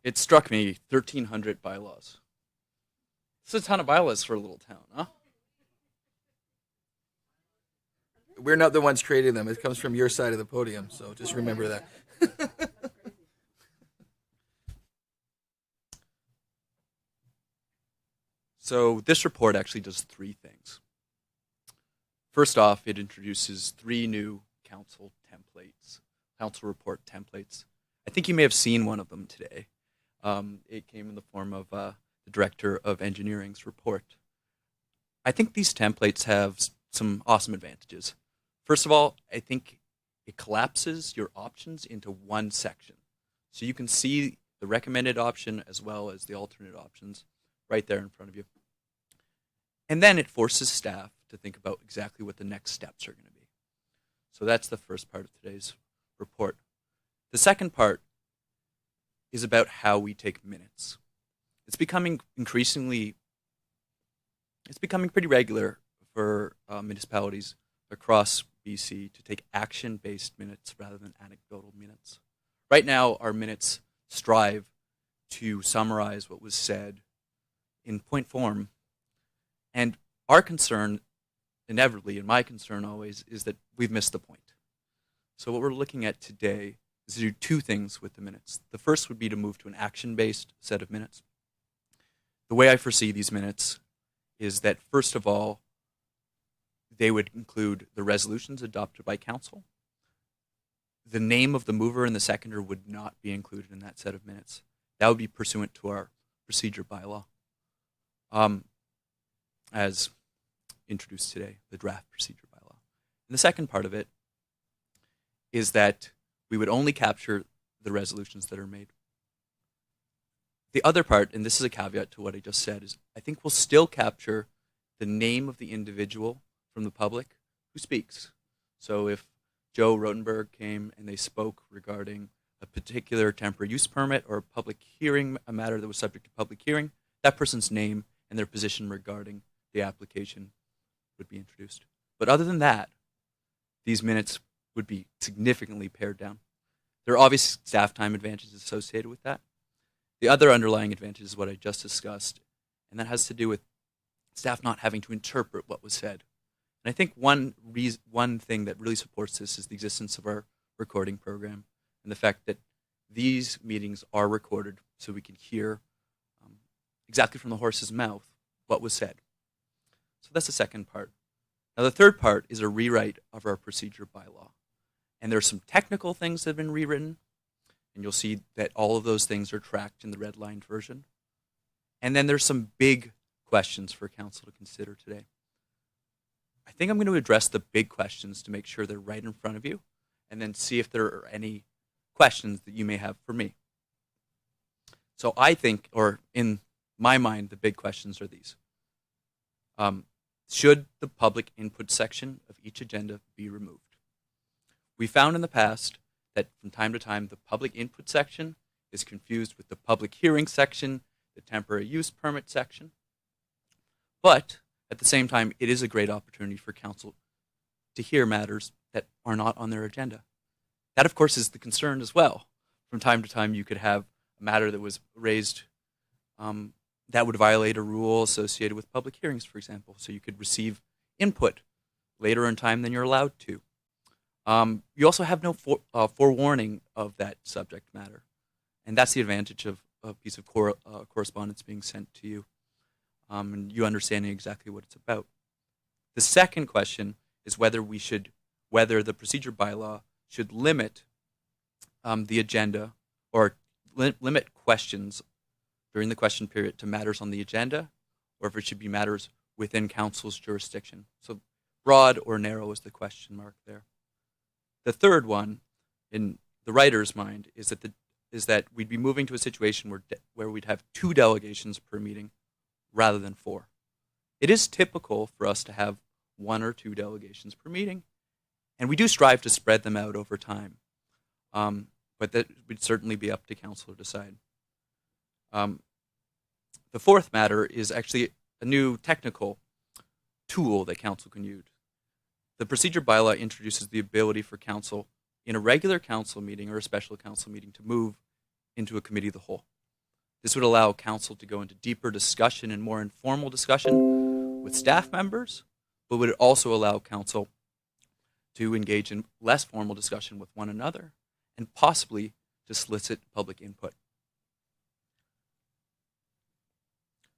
It struck me 1,300 bylaws. It's a ton of bylaws for a little town, huh? We're not the ones creating them. It comes from your side of the podium, so just remember that. So this report actually does three things. First off, it introduces three new council templates, council report templates. I think you may have seen one of them today. It came in the form of the Director of Engineering's report. I think these templates have some awesome advantages. First of all, I think it collapses your options into one section. So you can see the recommended option as well as the alternate options right there in front of you. And then it forces staff to think about exactly what the next steps are going to be. So that's the first part of today's report. The second part is about how we take minutes. It's becoming pretty regular for municipalities across BC to take action-based minutes rather than anecdotal minutes. Right now, our minutes strive to summarize what was said in point form. And our concern, inevitably, and my concern always, is that we've missed the point. So what we're looking at today is to do two things with the minutes. The first would be to move to an action-based set of minutes. The way I foresee these minutes is that, first of all, they would include the resolutions adopted by council. The name of the mover and the seconder would not be included in that set of minutes. That would be pursuant to our procedure bylaw, as introduced today, the draft procedure bylaw. And the second part of it is that we would only capture the resolutions that are made. The other part, and this is a caveat to what I just said, is I think we'll still capture the name of the individual from the public who speaks. So if Joe Rotenberg came and they spoke regarding a particular temporary use permit or a public hearing, a matter that was subject to public hearing, that person's name and their position regarding the application would be introduced. But other than that, these minutes would be significantly pared down. There are obvious staff time advantages associated with that. The other underlying advantage is what I just discussed, and that has to do with staff not having to interpret what was said. And I think one thing that really supports this is the existence of our recording program and the fact that these meetings are recorded so we can hear exactly from the horse's mouth what was said. So that's the second part. Now the third part is a rewrite of our procedure bylaw. And there are some technical things that have been rewritten, and you'll see that all of those things are tracked in the redlined version. And then there's some big questions for council to consider today. I think I'm going to address the big questions to make sure they're right in front of you, and then see if there are any questions that you may have for me. So I think, or in my mind, the big questions are these. Should the public input section of each agenda be removed? We found in the past that from time to time the public input section is confused with the public hearing section, the temporary use permit section. But at the same time, it is a great opportunity for council to hear matters that are not on their agenda. That, of course, is the concern as well. From time to time, you could have a matter that was raised that would violate a rule associated with public hearings, for example. So you could receive input later in time than you're allowed to. You also have no forewarning of that subject matter. And that's the advantage of a piece of correspondence being sent to you, and you understanding exactly what it's about. The second question is whether the procedure bylaw should limit the agenda or limit questions during the question period to matters on the agenda, or if it should be matters within council's jurisdiction. So broad or narrow is the question mark there. The third one, in the writer's mind, is that we'd be moving to a situation where we'd have 2 delegations per meeting rather than 4. It is typical for us to have 1 or 2 delegations per meeting, and we do strive to spread them out over time. But that would certainly be up to council to decide. The fourth matter is actually a new technical tool that council can use. The procedure bylaw introduces the ability for council in a regular council meeting or a special council meeting to move into a committee of the whole. This would allow council to go into deeper discussion and more informal discussion with staff members, but would also allow council to engage in less formal discussion with one another and possibly to solicit public input.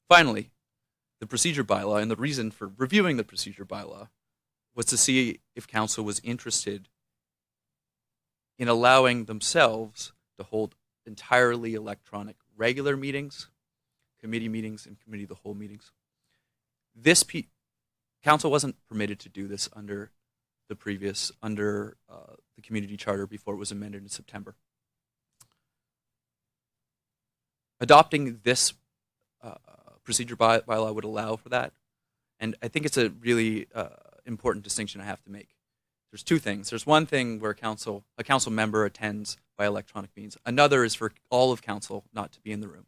Finally, the procedure bylaw, and the reason for reviewing the procedure bylaw was to see if council was interested in allowing themselves to hold entirely electronic regular meetings, committee meetings, and committee of the whole meetings. Council wasn't permitted to do this under the previous under the community charter before it was amended in September. Adopting this procedure bylaw would allow for that, and I think it's a really important distinction I have to make. There's two things. There's one thing where a council member attends by electronic means. Another is for all of council not to be in the room,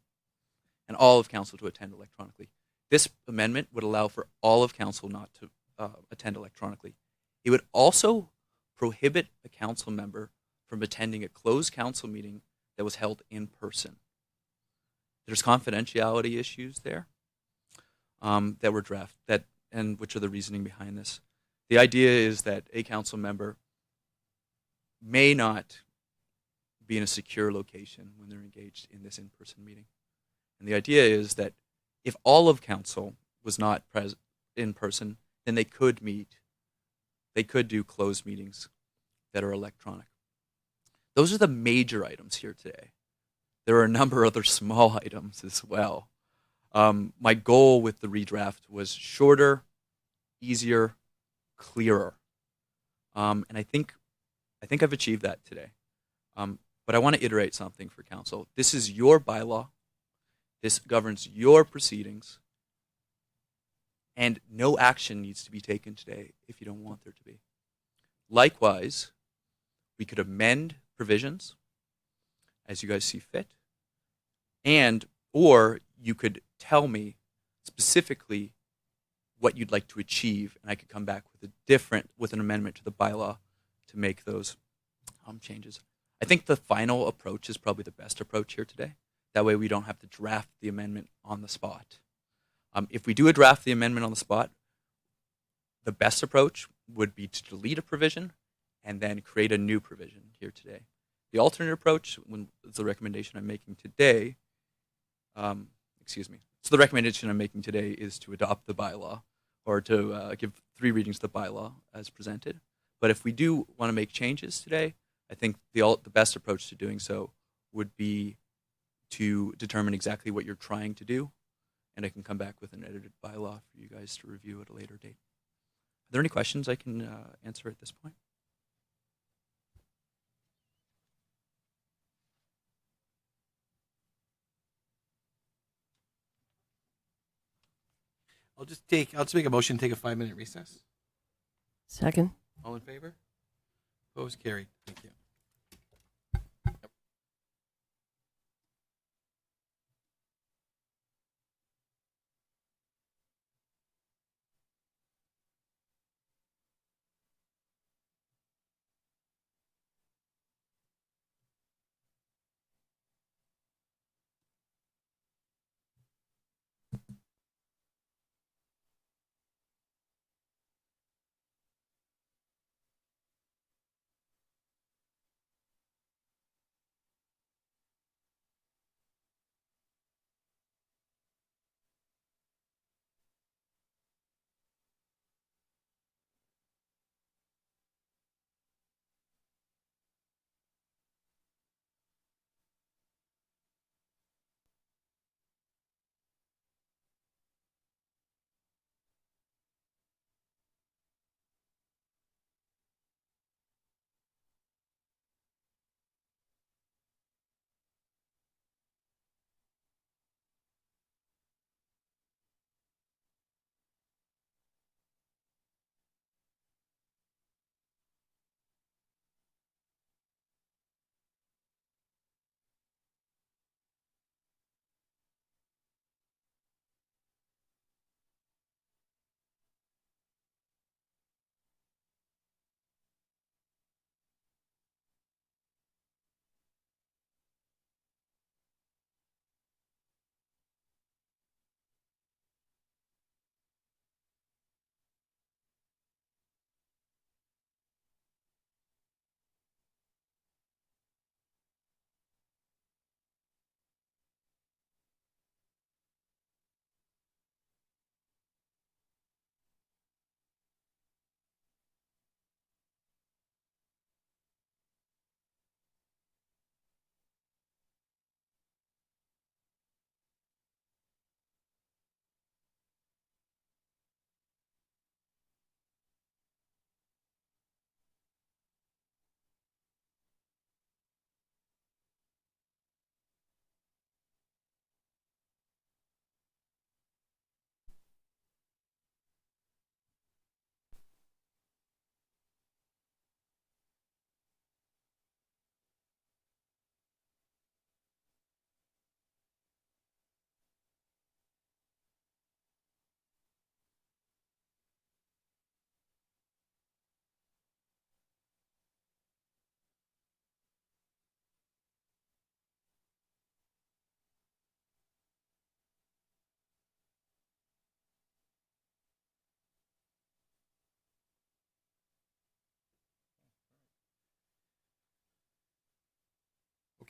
and all of council to attend electronically. This amendment would allow for all of council not to attend electronically. It would also prohibit a council member from attending a closed council meeting that was held in person. There's confidentiality issues there that were drafted, and which are the reasoning behind this. The idea is that a council member may not be in a secure location when they're engaged in this in-person meeting. And the idea is that if all of council was not present in person, then they could meet. They could do closed meetings that are electronic. Those are the major items here today. There are a number of other small items as well. My goal with the redraft was shorter, easier, clearer, and I think I've achieved that today. But I want to iterate something for council. This is your bylaw. This governs your proceedings, and no action needs to be taken today if you don't want there to be. Likewise, we could amend provisions as you guys see fit, or you could tell me specifically what you'd like to achieve, and I could come back with an amendment to the bylaw to make those changes. I think the final approach is probably the best approach here today. That way we don't have to draft the amendment on the spot. If we do draft the amendment on the spot, the best approach would be to delete a provision and then create a new provision here today. The alternate approach, is the recommendation I'm making today, So the recommendation I'm making today is to adopt the bylaw, or to give 3 readings to the bylaw as presented. But if we do want to make changes today, I think the best approach to doing so would be to determine exactly what you're trying to do, and I can come back with an edited bylaw for you guys to review at a later date. Are there any questions I can answer at this point? I'll just make a motion to take a 5-minute recess. Second. All in favor? Opposed? Carried. Thank you.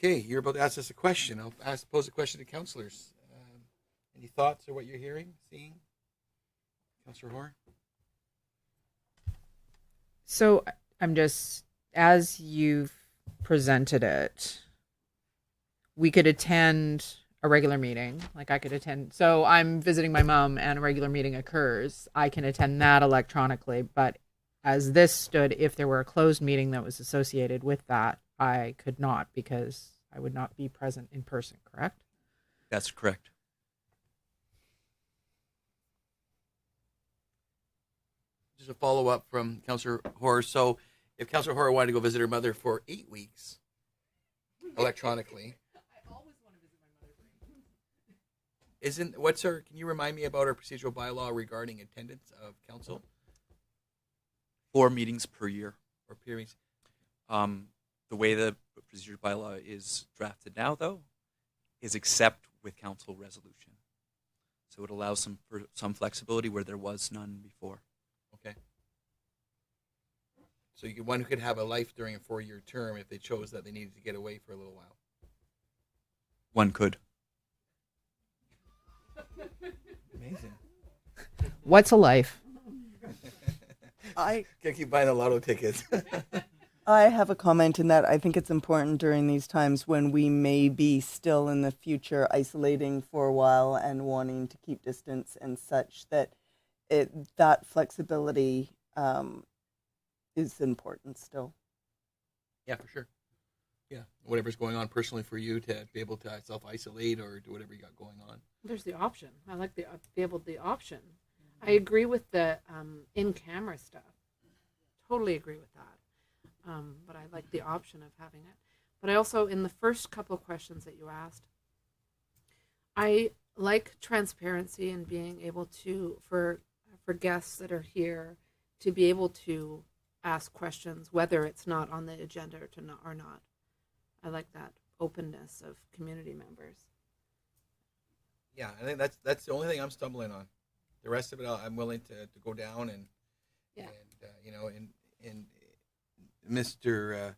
Okay, you're about to ask us a question. I'll pose a question to councillors. Any thoughts or what you're hearing, seeing? Councillor Hoare? So I'm just, as you've presented it, we could attend a regular meeting. Like I could attend. So I'm visiting my mom and a regular meeting occurs. I can attend that electronically. But as this stood, if there were a closed meeting that was associated with that, I could not because I would not be present in person, correct? That's correct. Just a follow up from Councillor Hoare. So, if Councillor Hoare wanted to go visit her mother for 8 weeks electronically, I always want to visit my mother for 8 weeks. isn't what's her? Can you remind me about our procedural bylaw regarding attendance of council 4 meetings per year. or peerings? The way the procedure bylaw is drafted now, though, is except with council resolution. So it allows some flexibility where there was none before. Okay. So one could have a life during a 4-year term if they chose that they needed to get away for a little while. One could. Amazing. What's a life? I Can't keep buying the lotto tickets. I have a comment in that I think it's important during these times when we may be still in the future isolating for a while and wanting to keep distance and such that that flexibility is important still. Yeah, for sure. Yeah, whatever's going on personally for you to be able to self-isolate or do whatever you got going on. There's the option. I like the option. I agree with the in-camera stuff. Totally agree with that. But I like the option of having it. But I also, in the first couple of questions that you asked, I like transparency and being able to, for guests that are here, to be able to ask questions, whether it's not on the agenda or not. I like that openness of community members. Yeah, I think that's the only thing I'm stumbling on. The rest of it, I'm willing to go down and and Mr.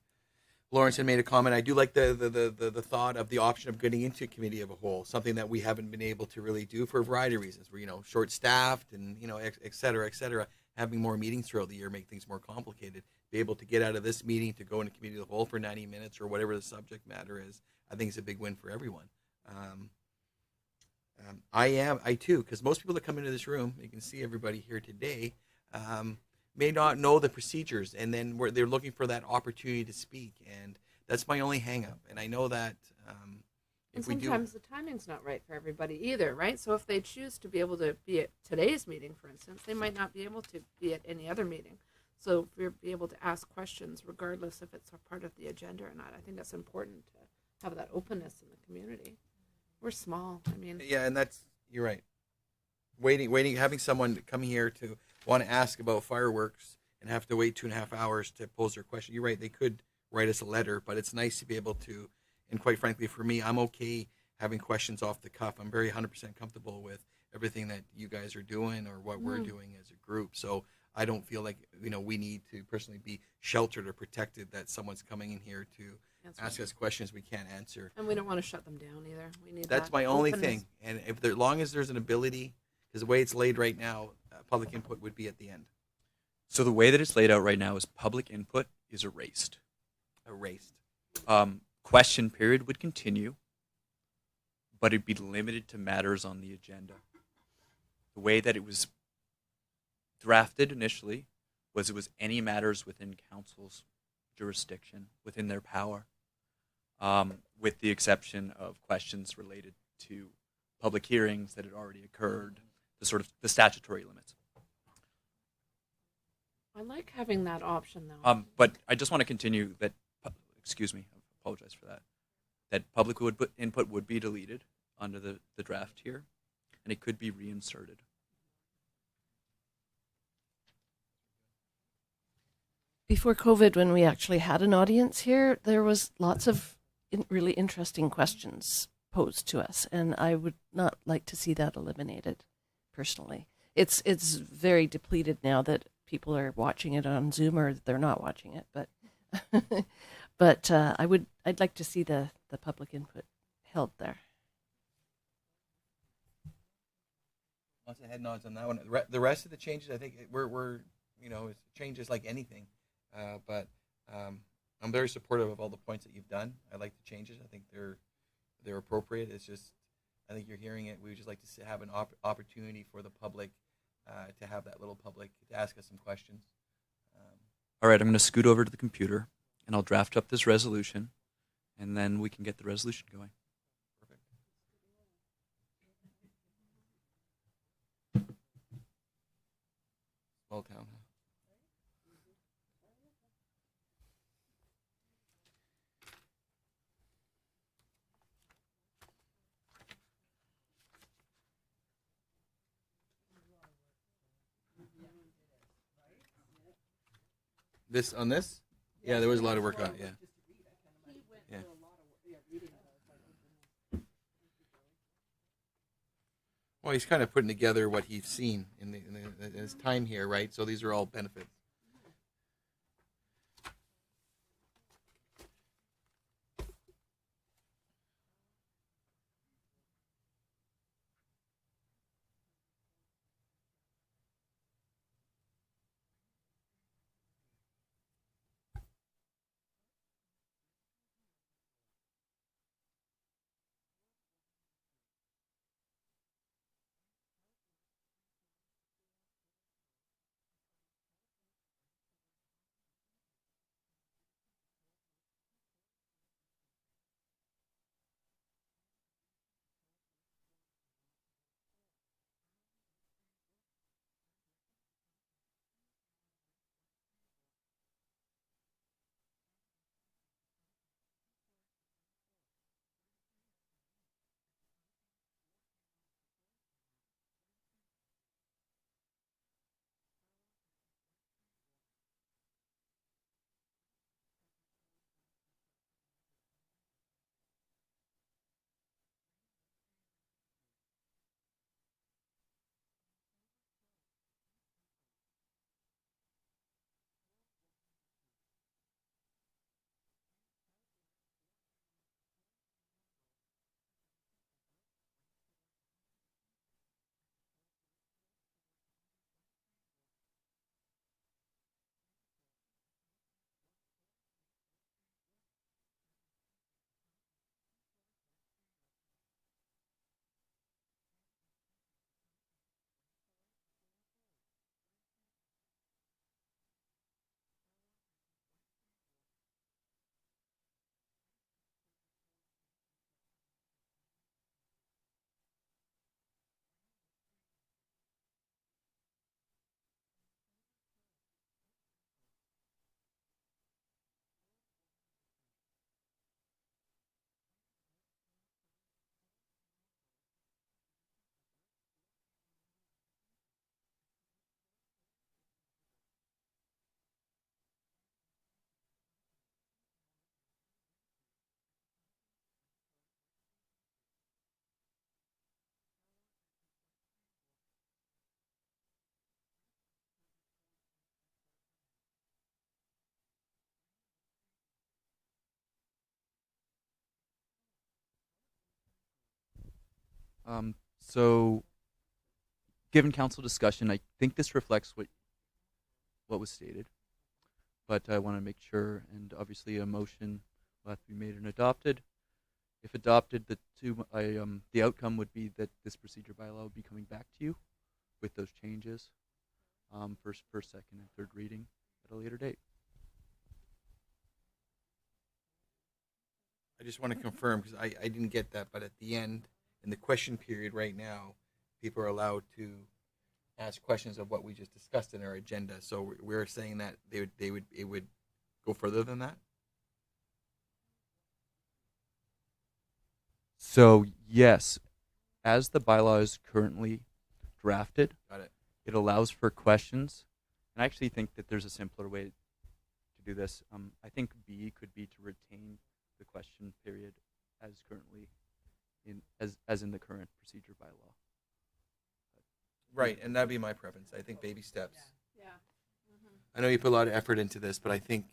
Lawrence had made a comment. I do like the thought of the option of getting into a committee of a whole, something that we haven't been able to really do for a variety of reasons. We're short-staffed and et cetera, et cetera. Having more meetings throughout the year make things more complicated. Be able to get out of this meeting to go into committee of the whole for 90 minutes or whatever the subject matter is, I think it's a big win for everyone. I too, because most people that come into this room, you can see everybody here today, may not know the procedures, and then they're looking for that opportunity to speak, and that's my only hang-up. And I know that And sometimes the timing's not right for everybody either, right? So if they choose to be able to be at today's meeting, for instance, they might not be able to be at any other meeting. So if you're able to ask questions, regardless if it's a part of the agenda or not, I think that's important to have that openness in the community. We're small. I mean, yeah, and you're right. Waiting, having someone come here to want to ask about fireworks and have to wait 2.5 hours to pose their question. You're right. They could write us a letter, but it's nice to be able to. And quite frankly, for me, I'm okay having questions off the cuff. I'm very 100% comfortable with everything that you guys are doing or what we're doing as a group. So I don't feel like we need to personally be sheltered or protected that someone's coming in here to ask us questions we can't answer. and we don't want to shut them down either. We need That's that my only openness. thing. And as long as there's an ability, because the way it's laid right now, public input would be at the end. So the way that it's laid out right now is public input is erased. Erased. Question period would continue, but it'd be limited to matters on the agenda. The way that it was drafted initially was it was any matters within council's jurisdiction, within their power, with the exception of questions related to public hearings that had already occurred, the statutory limits. I like having that option though. But I just want to continue that, excuse me, I apologize for that, that public input would be deleted under the draft here, and it could be reinserted. Before COVID, when we actually had an audience here, there was lots of really interesting questions posed to us, and I would not like to see that eliminated, personally. It's very depleted now that people are watching it on Zoom or they're not watching it, but but I'd like to see the the public input held there. Lots of head nods on that one. The rest of the changes, I think we're it's changes like anything, but I'm very supportive of all the points that you've done. I like the changes. I think they're appropriate. It's just I think you're hearing it. We would just like to have an opportunity for the public to have that little public to ask us some questions. All right, I'm going to scoot over to the computer, and I'll draft up this resolution, and then we can get the resolution going. Perfect. Small town. Huh? This on this? Yeah, there was a lot of work on it. Yeah. Yeah. Well, he's kind of putting together what he's seen in his time here, right? So these are all benefits. So, given council discussion, I think this reflects what was stated, but I want to make sure, and obviously a motion will have to be made and adopted. If adopted, the outcome would be that this procedure bylaw would be coming back to you with those changes, first, second, and third reading at a later date. I just want to confirm because I didn't get that, but at the end, in the question period right now, people are allowed to ask questions of what we just discussed in our agenda. So we're saying that it would go further than that. So yes, as the bylaw is currently drafted, Got it. it allows for questions. And I actually think that there's a simpler way to do this. I think B could be to retain the question period as currently as in the current procedure bylaw. Right, and that'd be my preference. I think baby steps. Yeah. I know you put a lot of effort into this, but I think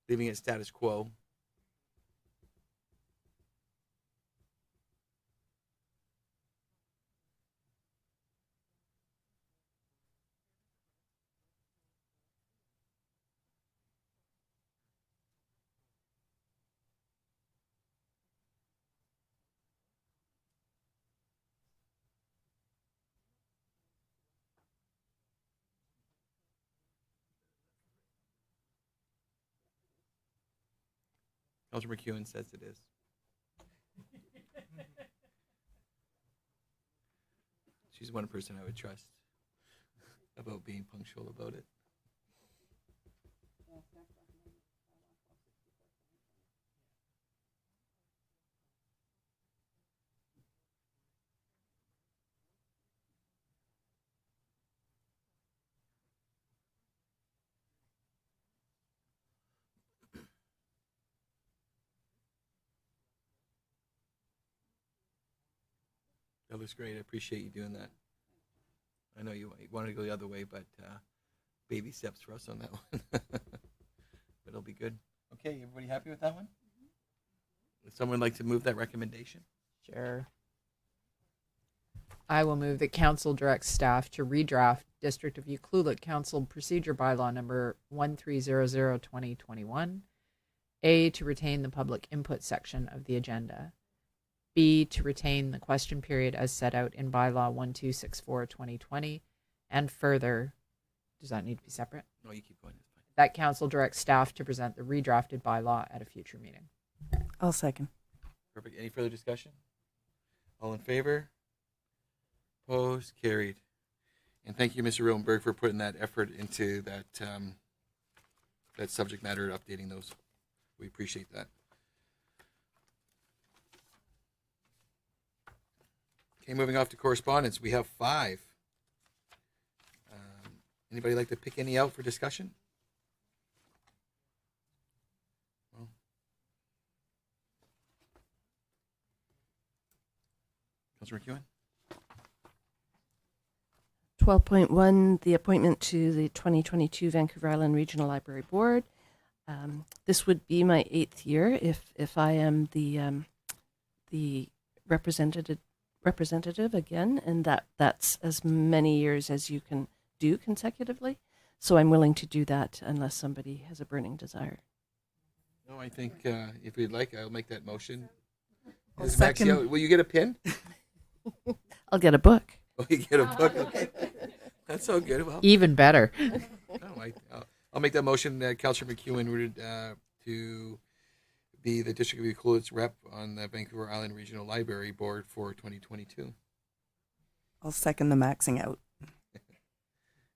leaving it status quo. Councilor McEwen says it is. She's one person I would trust about being punctual about it. That looks great. I appreciate you doing that. I know you wanted to go the other way, but baby steps for us on that one. But it'll be good. Okay, everybody happy with that one? Would someone like to move that recommendation? Sure. I will move that council directs staff to redraft District of Euclid Council Procedure Bylaw number 1300/2021. A, to retain the public input section of the agenda. B, to retain the question period as set out in bylaw 1264/2020. And further, does that need to be separate? No, you keep going. It's fine. That council directs staff to present the redrafted bylaw at a future meeting. I'll second. Perfect. Any further discussion? All in favor? Opposed? Carried. And thank you, Mr. Rotenberg, for putting that effort into that that subject matter, updating those. We appreciate that. Okay, moving off to correspondence. We have 5. Anybody like to pick any out for discussion? No? Councilor McEwen? 12.1, the appointment to the 2022 Vancouver Island Regional Library Board. This would be my 8th year if I am the representative again, and that's as many years as you can do consecutively. So I'm willing to do that unless somebody has a burning desire. No, I think if you'd like, I'll make that motion. I'll Is second. Maxie out? Will you get a pin? I'll get a book. Oh, you get a book? Okay. That's so good. Well, Even better. no, I'll make that motion that Councillor McEwen would to be the District of Euclid's rep on the Vancouver Island Regional Library Board for 2022. I'll second the maxing out.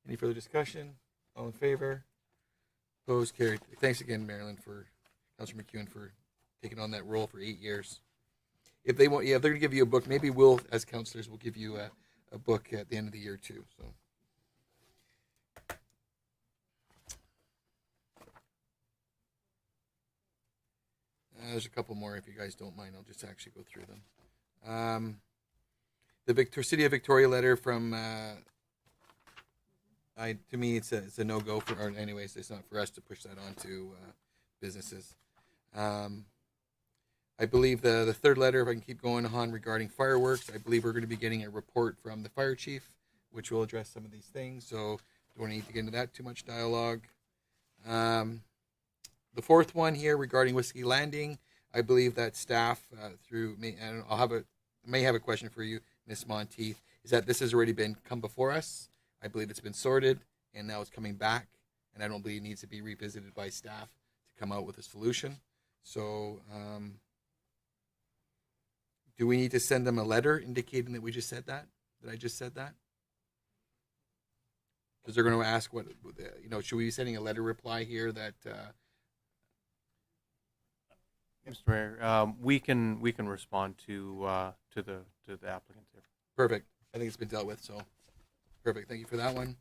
Any further discussion? All in favor? Opposed? Carried. Thanks again, Marilyn, for Councillor McEwen for taking on that role for 8 years. If they want, if they're going to give you a book, maybe we'll, as councillors, will give you a book at the end of the year too. So. There's a couple more if you guys don't mind. I'll just actually go through them. The City of Victoria letter from, to me, it's a no-go for, or anyways, it's not for us to push that on to businesses. I believe the third letter, if I can keep going on, regarding fireworks, I believe we're going to be getting a report from the fire chief, which will address some of these things. So don't need to get into that too much dialogue. The fourth one here regarding Whiskey Landing, I believe that staff through me, and may have a question for you, Ms. Monteith, is that this has already come before us. I believe it's been sorted, and now it's coming back, and I don't believe it needs to be revisited by staff to come out with a solution. So, do we need to send them a letter indicating that we just said that? That I just said that? Because they're going to ask what, should we be sending a letter reply here that? Mr. Mayor, we can respond to the applicant here. Perfect. I think it's been dealt with. So, perfect. Thank you for that one.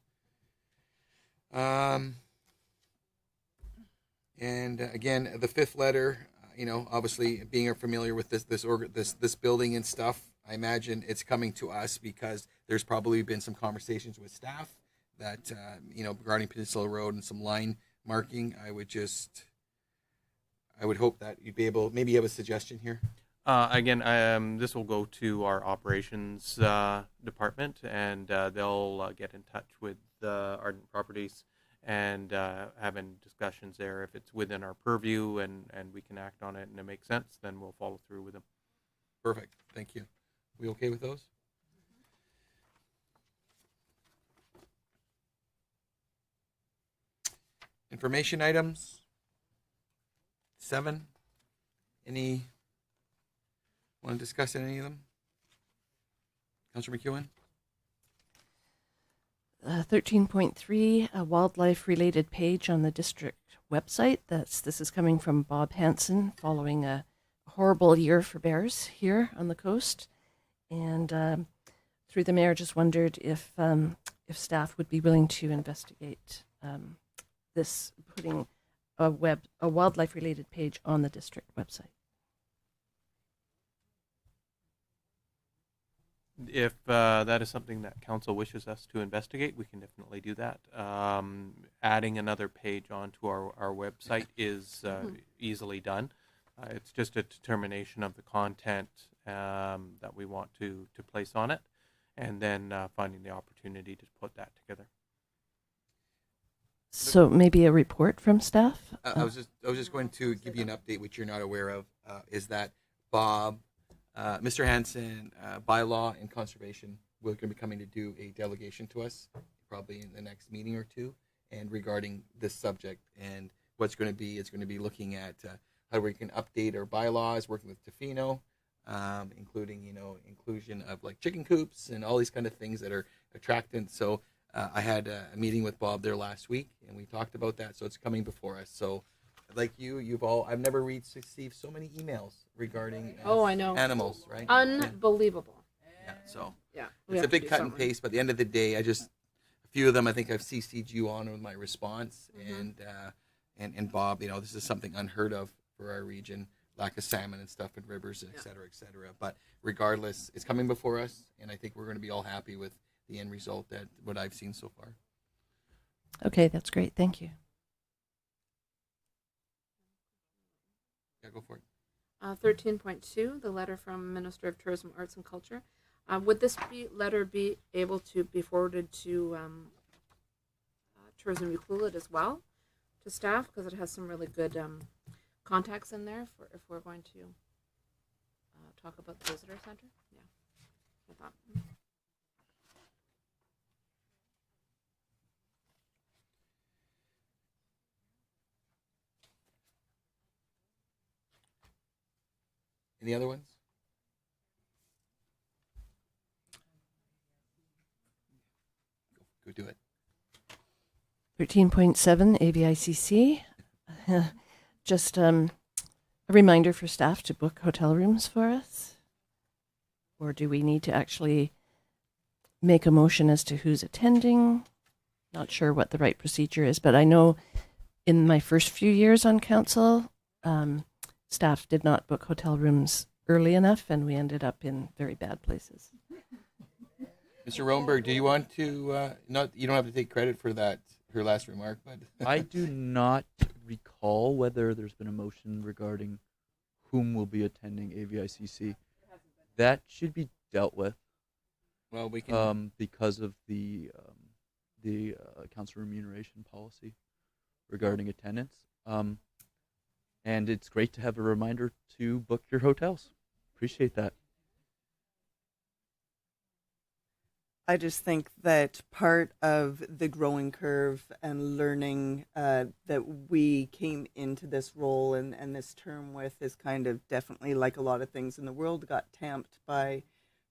And again, the fifth letter. Obviously being familiar with this building and stuff, I imagine it's coming to us because there's probably been some conversations with staff that regarding Peninsula Road and some line marking. I would just I would hope that you'd be able, maybe you have a suggestion here. Again, this will go to our operations department, and they'll get in touch with Ardent Properties and having discussions there. If it's within our purview and we can act on it and it makes sense, then we'll follow through with them. Perfect. Thank you. We okay with those? Information items. 7. Any want to discuss any of them? Councillor McEwen? 13.3, a wildlife-related page on the district website. This is coming from Bob Hansen following a horrible year for bears here on the coast. And through the mayor, just wondered if staff would be willing to investigate this, putting a wildlife-related page on the district website. If that is something that council wishes us to investigate, we can definitely do that. Adding another page onto our website is easily done. It's just a determination of the content that we want to place on it, and then finding the opportunity to put that together. So maybe a report from staff? I was just going to give you an update, which you're not aware of, is that Bob, Mr. Hansen, bylaw and conservation, we're going to be coming to do a delegation to us, probably in the next meeting or two, and regarding this subject. And what's going to be, it's going to be looking at how we can update our bylaws, working with Tofino, including, inclusion of like chicken coops and all these kind of things that are attractant. So I had a meeting with Bob there last week, and we talked about that. So it's coming before us. So like I've never received so many emails regarding I know. animals, right? Unbelievable. Yeah. So Yeah. it's a big cut and paste, but at the end of the day, a few of them, I think I've CC'd you on with my response, and Bob, this is something unheard of for our region, lack of salmon and stuff in rivers, et cetera, et cetera. But regardless, it's coming before us, and I think we're going to be all happy with the end result that what I've seen so far. Okay, that's great. Thank you. Yeah, go for it. 13.2, the letter from Minister of Tourism, Arts and Culture. Would this letter be able to be forwarded to Tourism Euclid as well, to staff, because it has some really good contacts in there for if we're going to talk about the visitor center? Yeah, I thought. Any other ones? Go do it. 13.7, AVICC. Just a reminder for staff to book hotel rooms for us. Or do we need to actually make a motion as to who's attending? Not sure what the right procedure is, but I know in my first few years on council, staff did not book hotel rooms early enough, and we ended up in very bad places. Mr. Roenberg, do you want to, you don't have to take credit for that, her last remark, but. I do not recall whether there's been a motion regarding whom will be attending AVICC. That should be dealt with. Well, we can. Because of the council remuneration policy regarding attendance. And it's great to have a reminder to book your hotels. Appreciate that. I just think that part of the growing curve and learning that we came into this role and this term with is kind of definitely, like a lot of things in the world, got tamped by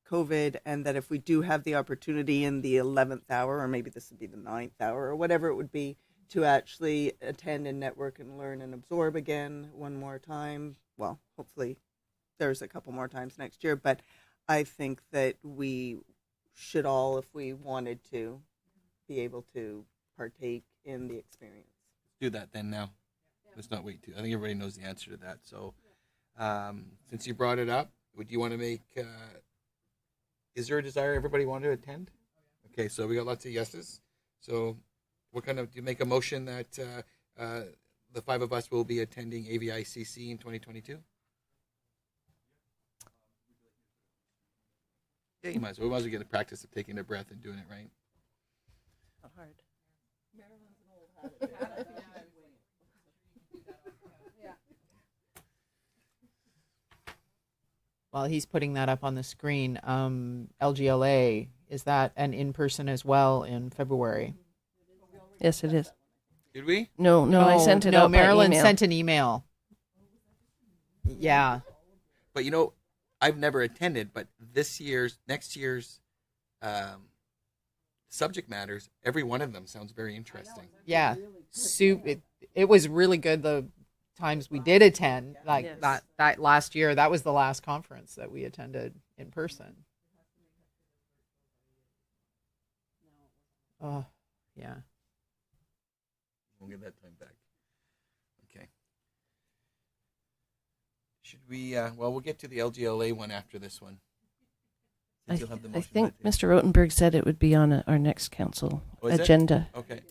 COVID, and that if we do have the opportunity in the 11th hour, or maybe this would be the 9th hour, or whatever it would be, to actually attend and network and learn and absorb again one more time. Well, hopefully there's a couple more times next year, but I think that we should all, if we wanted to, be able to partake in the experience. Do that then now. Let's not wait I think everybody knows the answer to that. So since you brought it up, would you want to make, is there a desire everybody want to attend? Okay, so we got lots of yeses. So what kind of, do you make a motion that the five of us will be attending AVICC in 2022? Yeah, you might as well. We might as well get the practice of taking a breath and doing it right. Not hard. While he's putting that up on the screen, LGLA, is that an in-person as well in February? Yes, it is. Did we? No, I sent it no, out by Marilyn email. sent an email. Yeah. But you know, I've never attended, but next year's subject matters, every one of them sounds very interesting. Yeah. It was really good the times we did attend, like Yes. that last year. That was the last conference that we attended in person. Oh, yeah. We'll get that time back. Okay. Should we? We'll get to the LGLA one after this one. I, Since you'll have the I motion think with you. Mr. Rotenberg said it would be on our next council Oh, is it? agenda. Okay.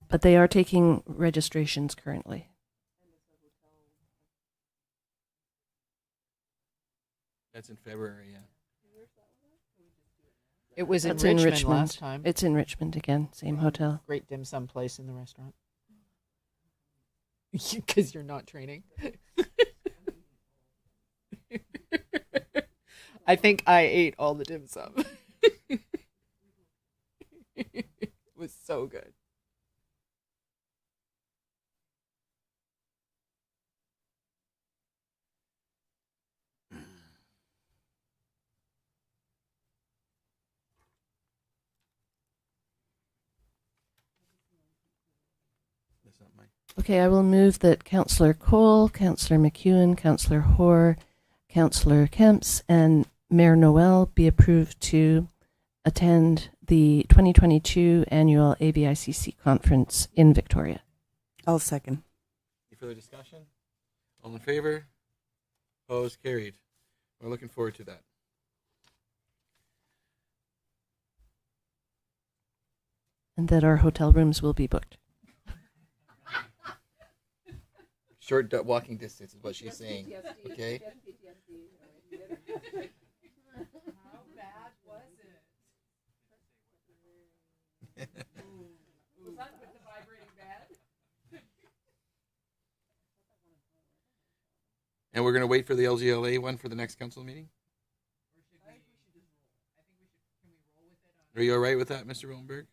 But they are taking registrations currently. That's in February, yeah. It was That's in Richmond last time. It's in Richmond again, same hotel. Great dim sum place in the restaurant. Because you're not training. I think I ate all the dim sum. It was so good. That's not mine. Okay, I will move that Councillor Cole, Councillor McEwen, Councillor Hoare, Councillor Kemps, and Mayor Noel be approved to attend the 2022 annual AVICC conference in Victoria. I'll second. Any further discussion? All in favor? Opposed? Carried. We're looking forward to that. And that our hotel rooms will be booked. Short walking distance is what she's saying. Okay. How bad was it? Was that with the vibrating bed? And we're going to wait for the LGLA one for the next council meeting? Are you all right with that, Mr. Rotenberg?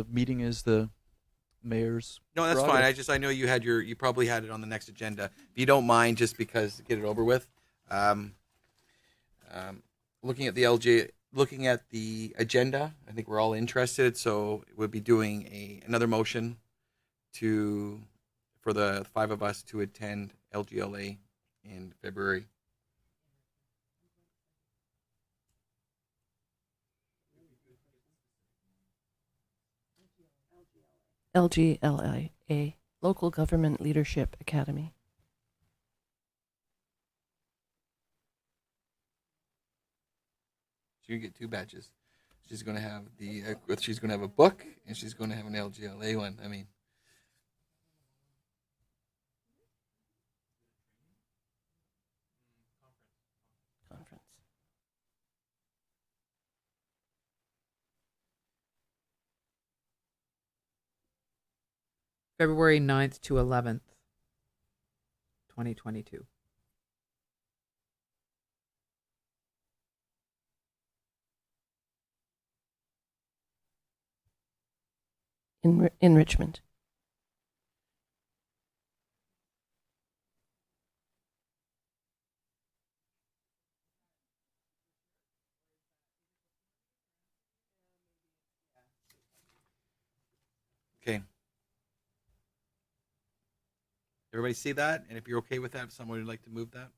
Meeting is the mayor's. No, that's prerogative. fine. I know you probably had it on the next agenda. If you don't mind, just because get it over with. Looking at the agenda, I think we're all interested. So we'll be doing another motion for the five of us to attend LGLA in February. LGLIA, Local Government Leadership Academy. She's gonna get 2 badges. She's gonna have she's gonna have a book, and she's gonna have an LGLA one. I mean, Conference. February 9th to 11th, 2022. In Richmond. okay. Everybody see that? And if you're okay with that, if someone would like to move that.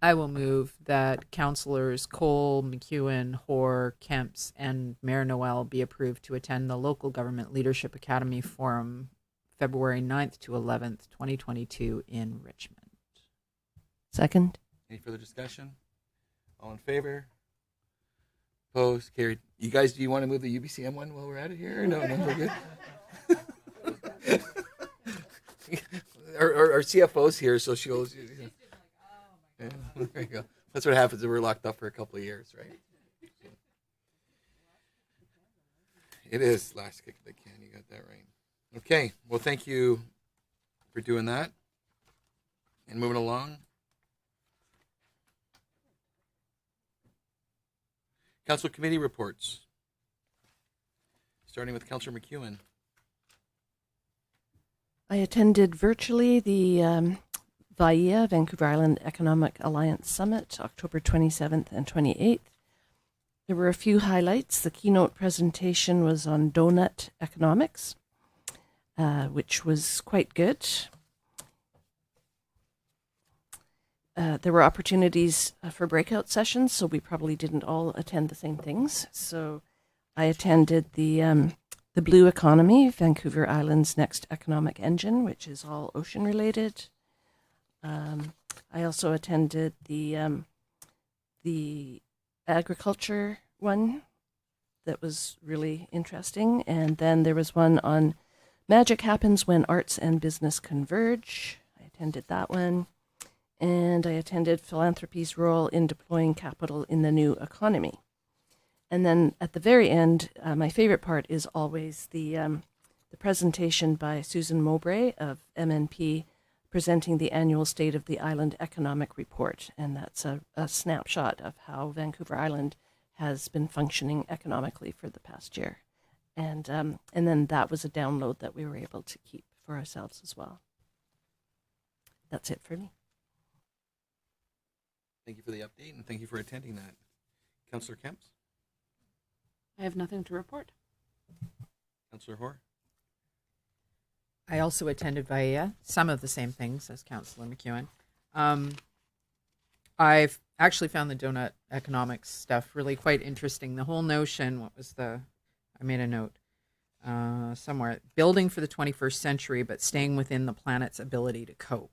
I will move that councillors Cole, McEwen, Hoare, Kemps, and Mayor Noel be approved to attend the Local Government Leadership Academy Forum February 9th to 11th, 2022 in Richmond. Second. Any further discussion? All in favor? Opposed? Carried. You guys, do you want to move the UBCM one while we're at it here? No, we're good. our CFO's here, so she'll. Yeah, there you go. That's what happens if we're locked up for a couple of years, right? It is last kick of the can. You got that right. Okay. Well, thank you for doing that. And moving along. Council committee reports. Starting with Councillor McEwen. I attended virtually the VIA, Vancouver Island Economic Alliance Summit, October 27th and 28th. There were a few highlights. The keynote presentation was on donut economics, which was quite good. There were opportunities for breakout sessions, so we probably didn't all attend the same things. So I attended the Blue Economy, Vancouver Island's next economic engine, which is all ocean related. I also attended the agriculture one that was really interesting. And then there was one on Magic Happens When Arts and Business Converge. I attended that one. And I attended Philanthropy's Role in Deploying Capital in the New Economy. And then at the very end, my favorite part is always the presentation by Susan Mowbray of MNP presenting the annual State of the Island Economic Report. And that's a snapshot of how Vancouver Island has been functioning economically for the past year. And then that was a download that we were able to keep for ourselves as well. That's it for me. Thank you for the update and thank you for attending that. Councillor Kemps? I have nothing to report. Councillor Hoare? I also attended VIA, some of the same things as Councillor McEwen. I've actually found the donut economics stuff really quite interesting. The whole notion, I made a note somewhere, building for the 21st century, but staying within the planet's ability to cope.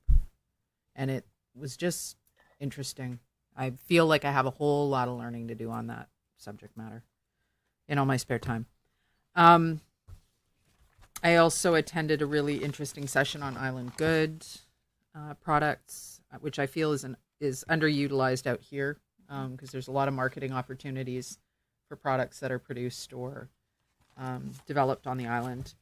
And it was just interesting. I feel like I have a whole lot of learning to do on that subject matter in all my spare time. I also attended a really interesting session on island good products, which I feel is underutilized out here because there's a lot of marketing opportunities for products that are produced or developed on the island.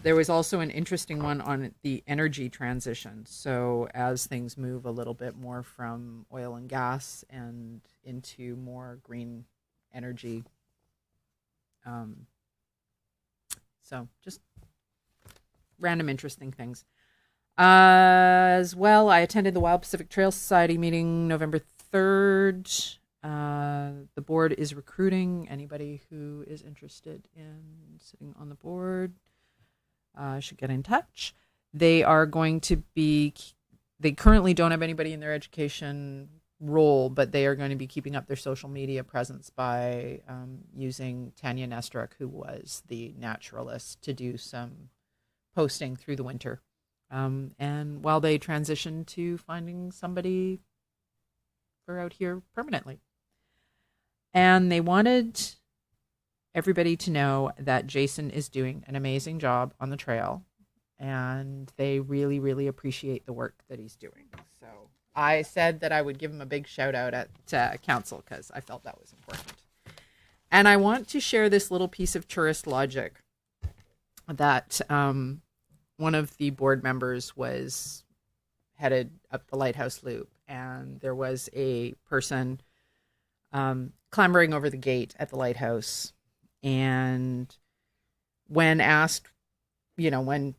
There was also an interesting one on the energy transition. So as things move a little bit more from oil and gas and into more green energy. So just random interesting things. As well, I attended the Wild Pacific Trail Society meeting November 3rd. The board is recruiting anybody who is interested in sitting on the board. Should get in touch. They currently don't have anybody in their education role, but they are going to be keeping up their social media presence by using Tanya Nestruk, who was the naturalist, to do some posting through the winter. And while they transition to finding somebody for out here permanently. And they wanted everybody to know that Jason is doing an amazing job on the trail, and they really, really appreciate the work that he's doing. So I said that I would give him a big shout out at council because I felt that was important. And I want to share this little piece of tourist logic that one of the board members was headed up the Lighthouse Loop, and there was a person clambering over the gate at the lighthouse. And when asked, when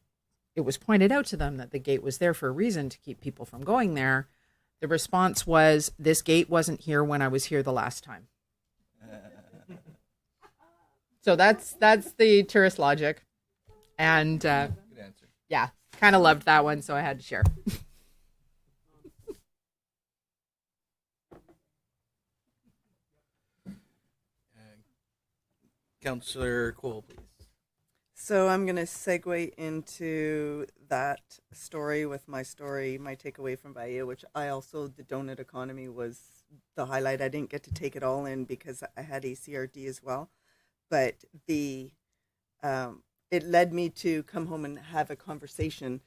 it was pointed out to them that the gate was there for a reason to keep people from going there, the response was, "This gate wasn't here when I was here the last time." So that's the tourist logic. And Good answer. yeah, kind of loved that one, so I had to share. Councillor Cole, please. So I'm going to segue into that story with my story, my takeaway from Bahia, which the donut economy was the highlight. I didn't get to take it all in because I had ACRD as well, but it led me to come home and have a conversation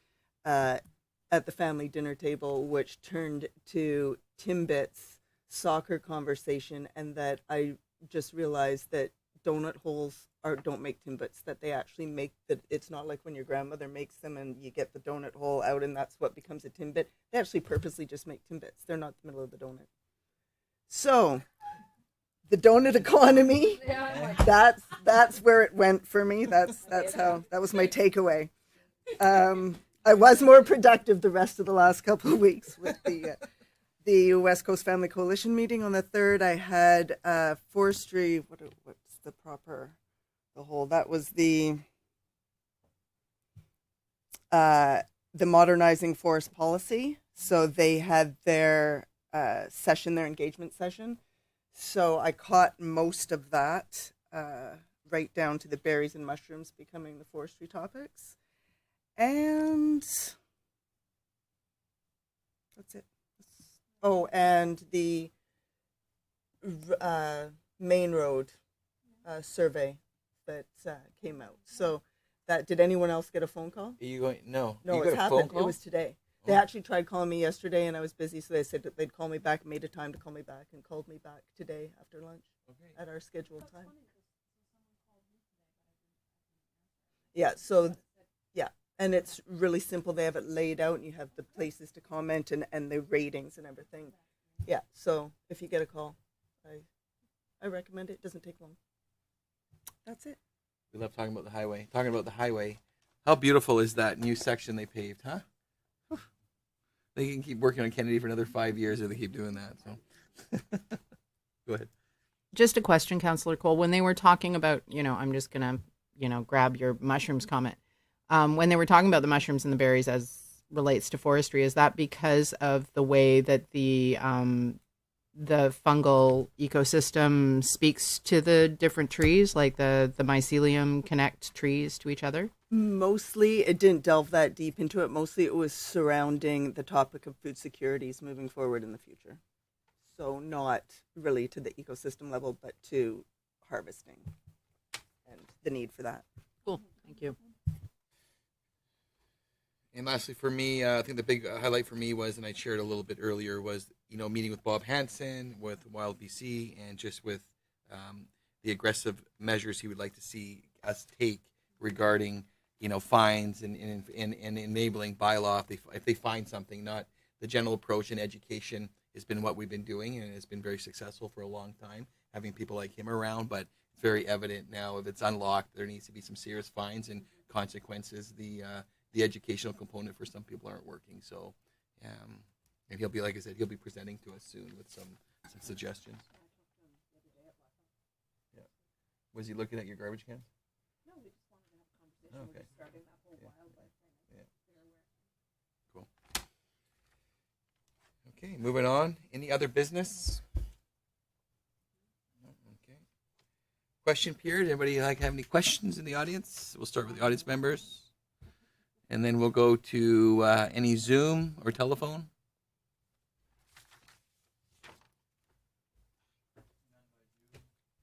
at the family dinner table, which turned to Timbit's soccer conversation, and that I just realized that donut holes don't make Timbits, that they actually make that. It's not like when your grandmother makes them and you get the donut hole out and that's what becomes a Timbit. They actually purposely just make Timbits. They're not the middle of the donut. So the donut economy, that's where it went for me. That was my takeaway. I was more productive the rest of the last couple of weeks with the West Coast Family Coalition meeting on the 3rd. I had forestry. What's the proper? The whole that was the modernizing forest policy. So they had their session, their engagement session. So I caught most of that, right down to the berries and mushrooms becoming the forestry topics. And that's it. Oh, and the main road survey that came out. So did anyone else get a phone call? Are you going? No. No, you it's got a phone happened. call? It was today. They actually tried calling me yesterday, and I was busy, so they said that they'd call me back, made a time to call me back, and called me back today after lunch at our scheduled time. Yeah, so, yeah, and it's really simple. They have it laid out, and you have the places to comment and the ratings and everything. Yeah, so if you get a call, I recommend it. It doesn't take long. That's it. We love talking about the highway. Talking about the highway, how beautiful is that new section they paved, huh? They can keep working on Kennedy for another 5 years if they keep doing that. So, go ahead. Just a question, Councillor Cole. When they were talking about, I'm just going to, grab your mushrooms comment. When they were talking about the mushrooms and the berries as relates to forestry, is that because of the way that the fungal ecosystem speaks to the different trees, like the mycelium connect trees to each other? Mostly, it didn't delve that deep into it. Mostly, it was surrounding the topic of food securities moving forward in the future. So not really to the ecosystem level, but to harvesting and the need for that. Cool. Thank you. And lastly, for me, I think the big highlight for me was, and I shared a little bit earlier, was meeting with Bob Hansen, with Wild BC, and just with the aggressive measures he would like to see us take regarding fines and enabling bylaw if they find something. Not the general approach in education has been what we've been doing, and it's been very successful for a long time, having people like him around. But it's very evident now, if it's unlocked, there needs to be some serious fines and consequences. The educational component for some people aren't working. So, and he'll be, like I said, he'll be presenting to us soon with some suggestions. Yeah. Was he looking at your garbage cans? No, we just wanted to have a conversation. Okay. We're just starting that whole wildlife thing. Yeah. Cool. Okay, moving on. Any other business? Okay. Question period. Anybody have any questions in the audience? We'll start with the audience members. And then we'll go to any Zoom or telephone.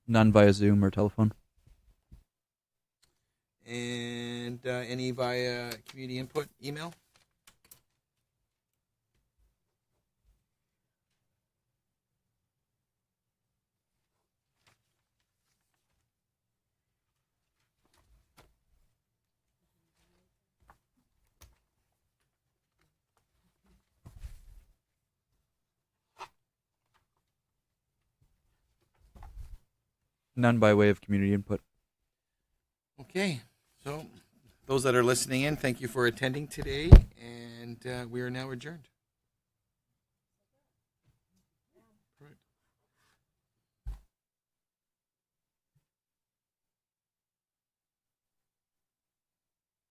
None via Zoom or telephone. And any via community input, email? None by way of community input. Okay, so those that are listening in, thank you for attending today, and we are now adjourned.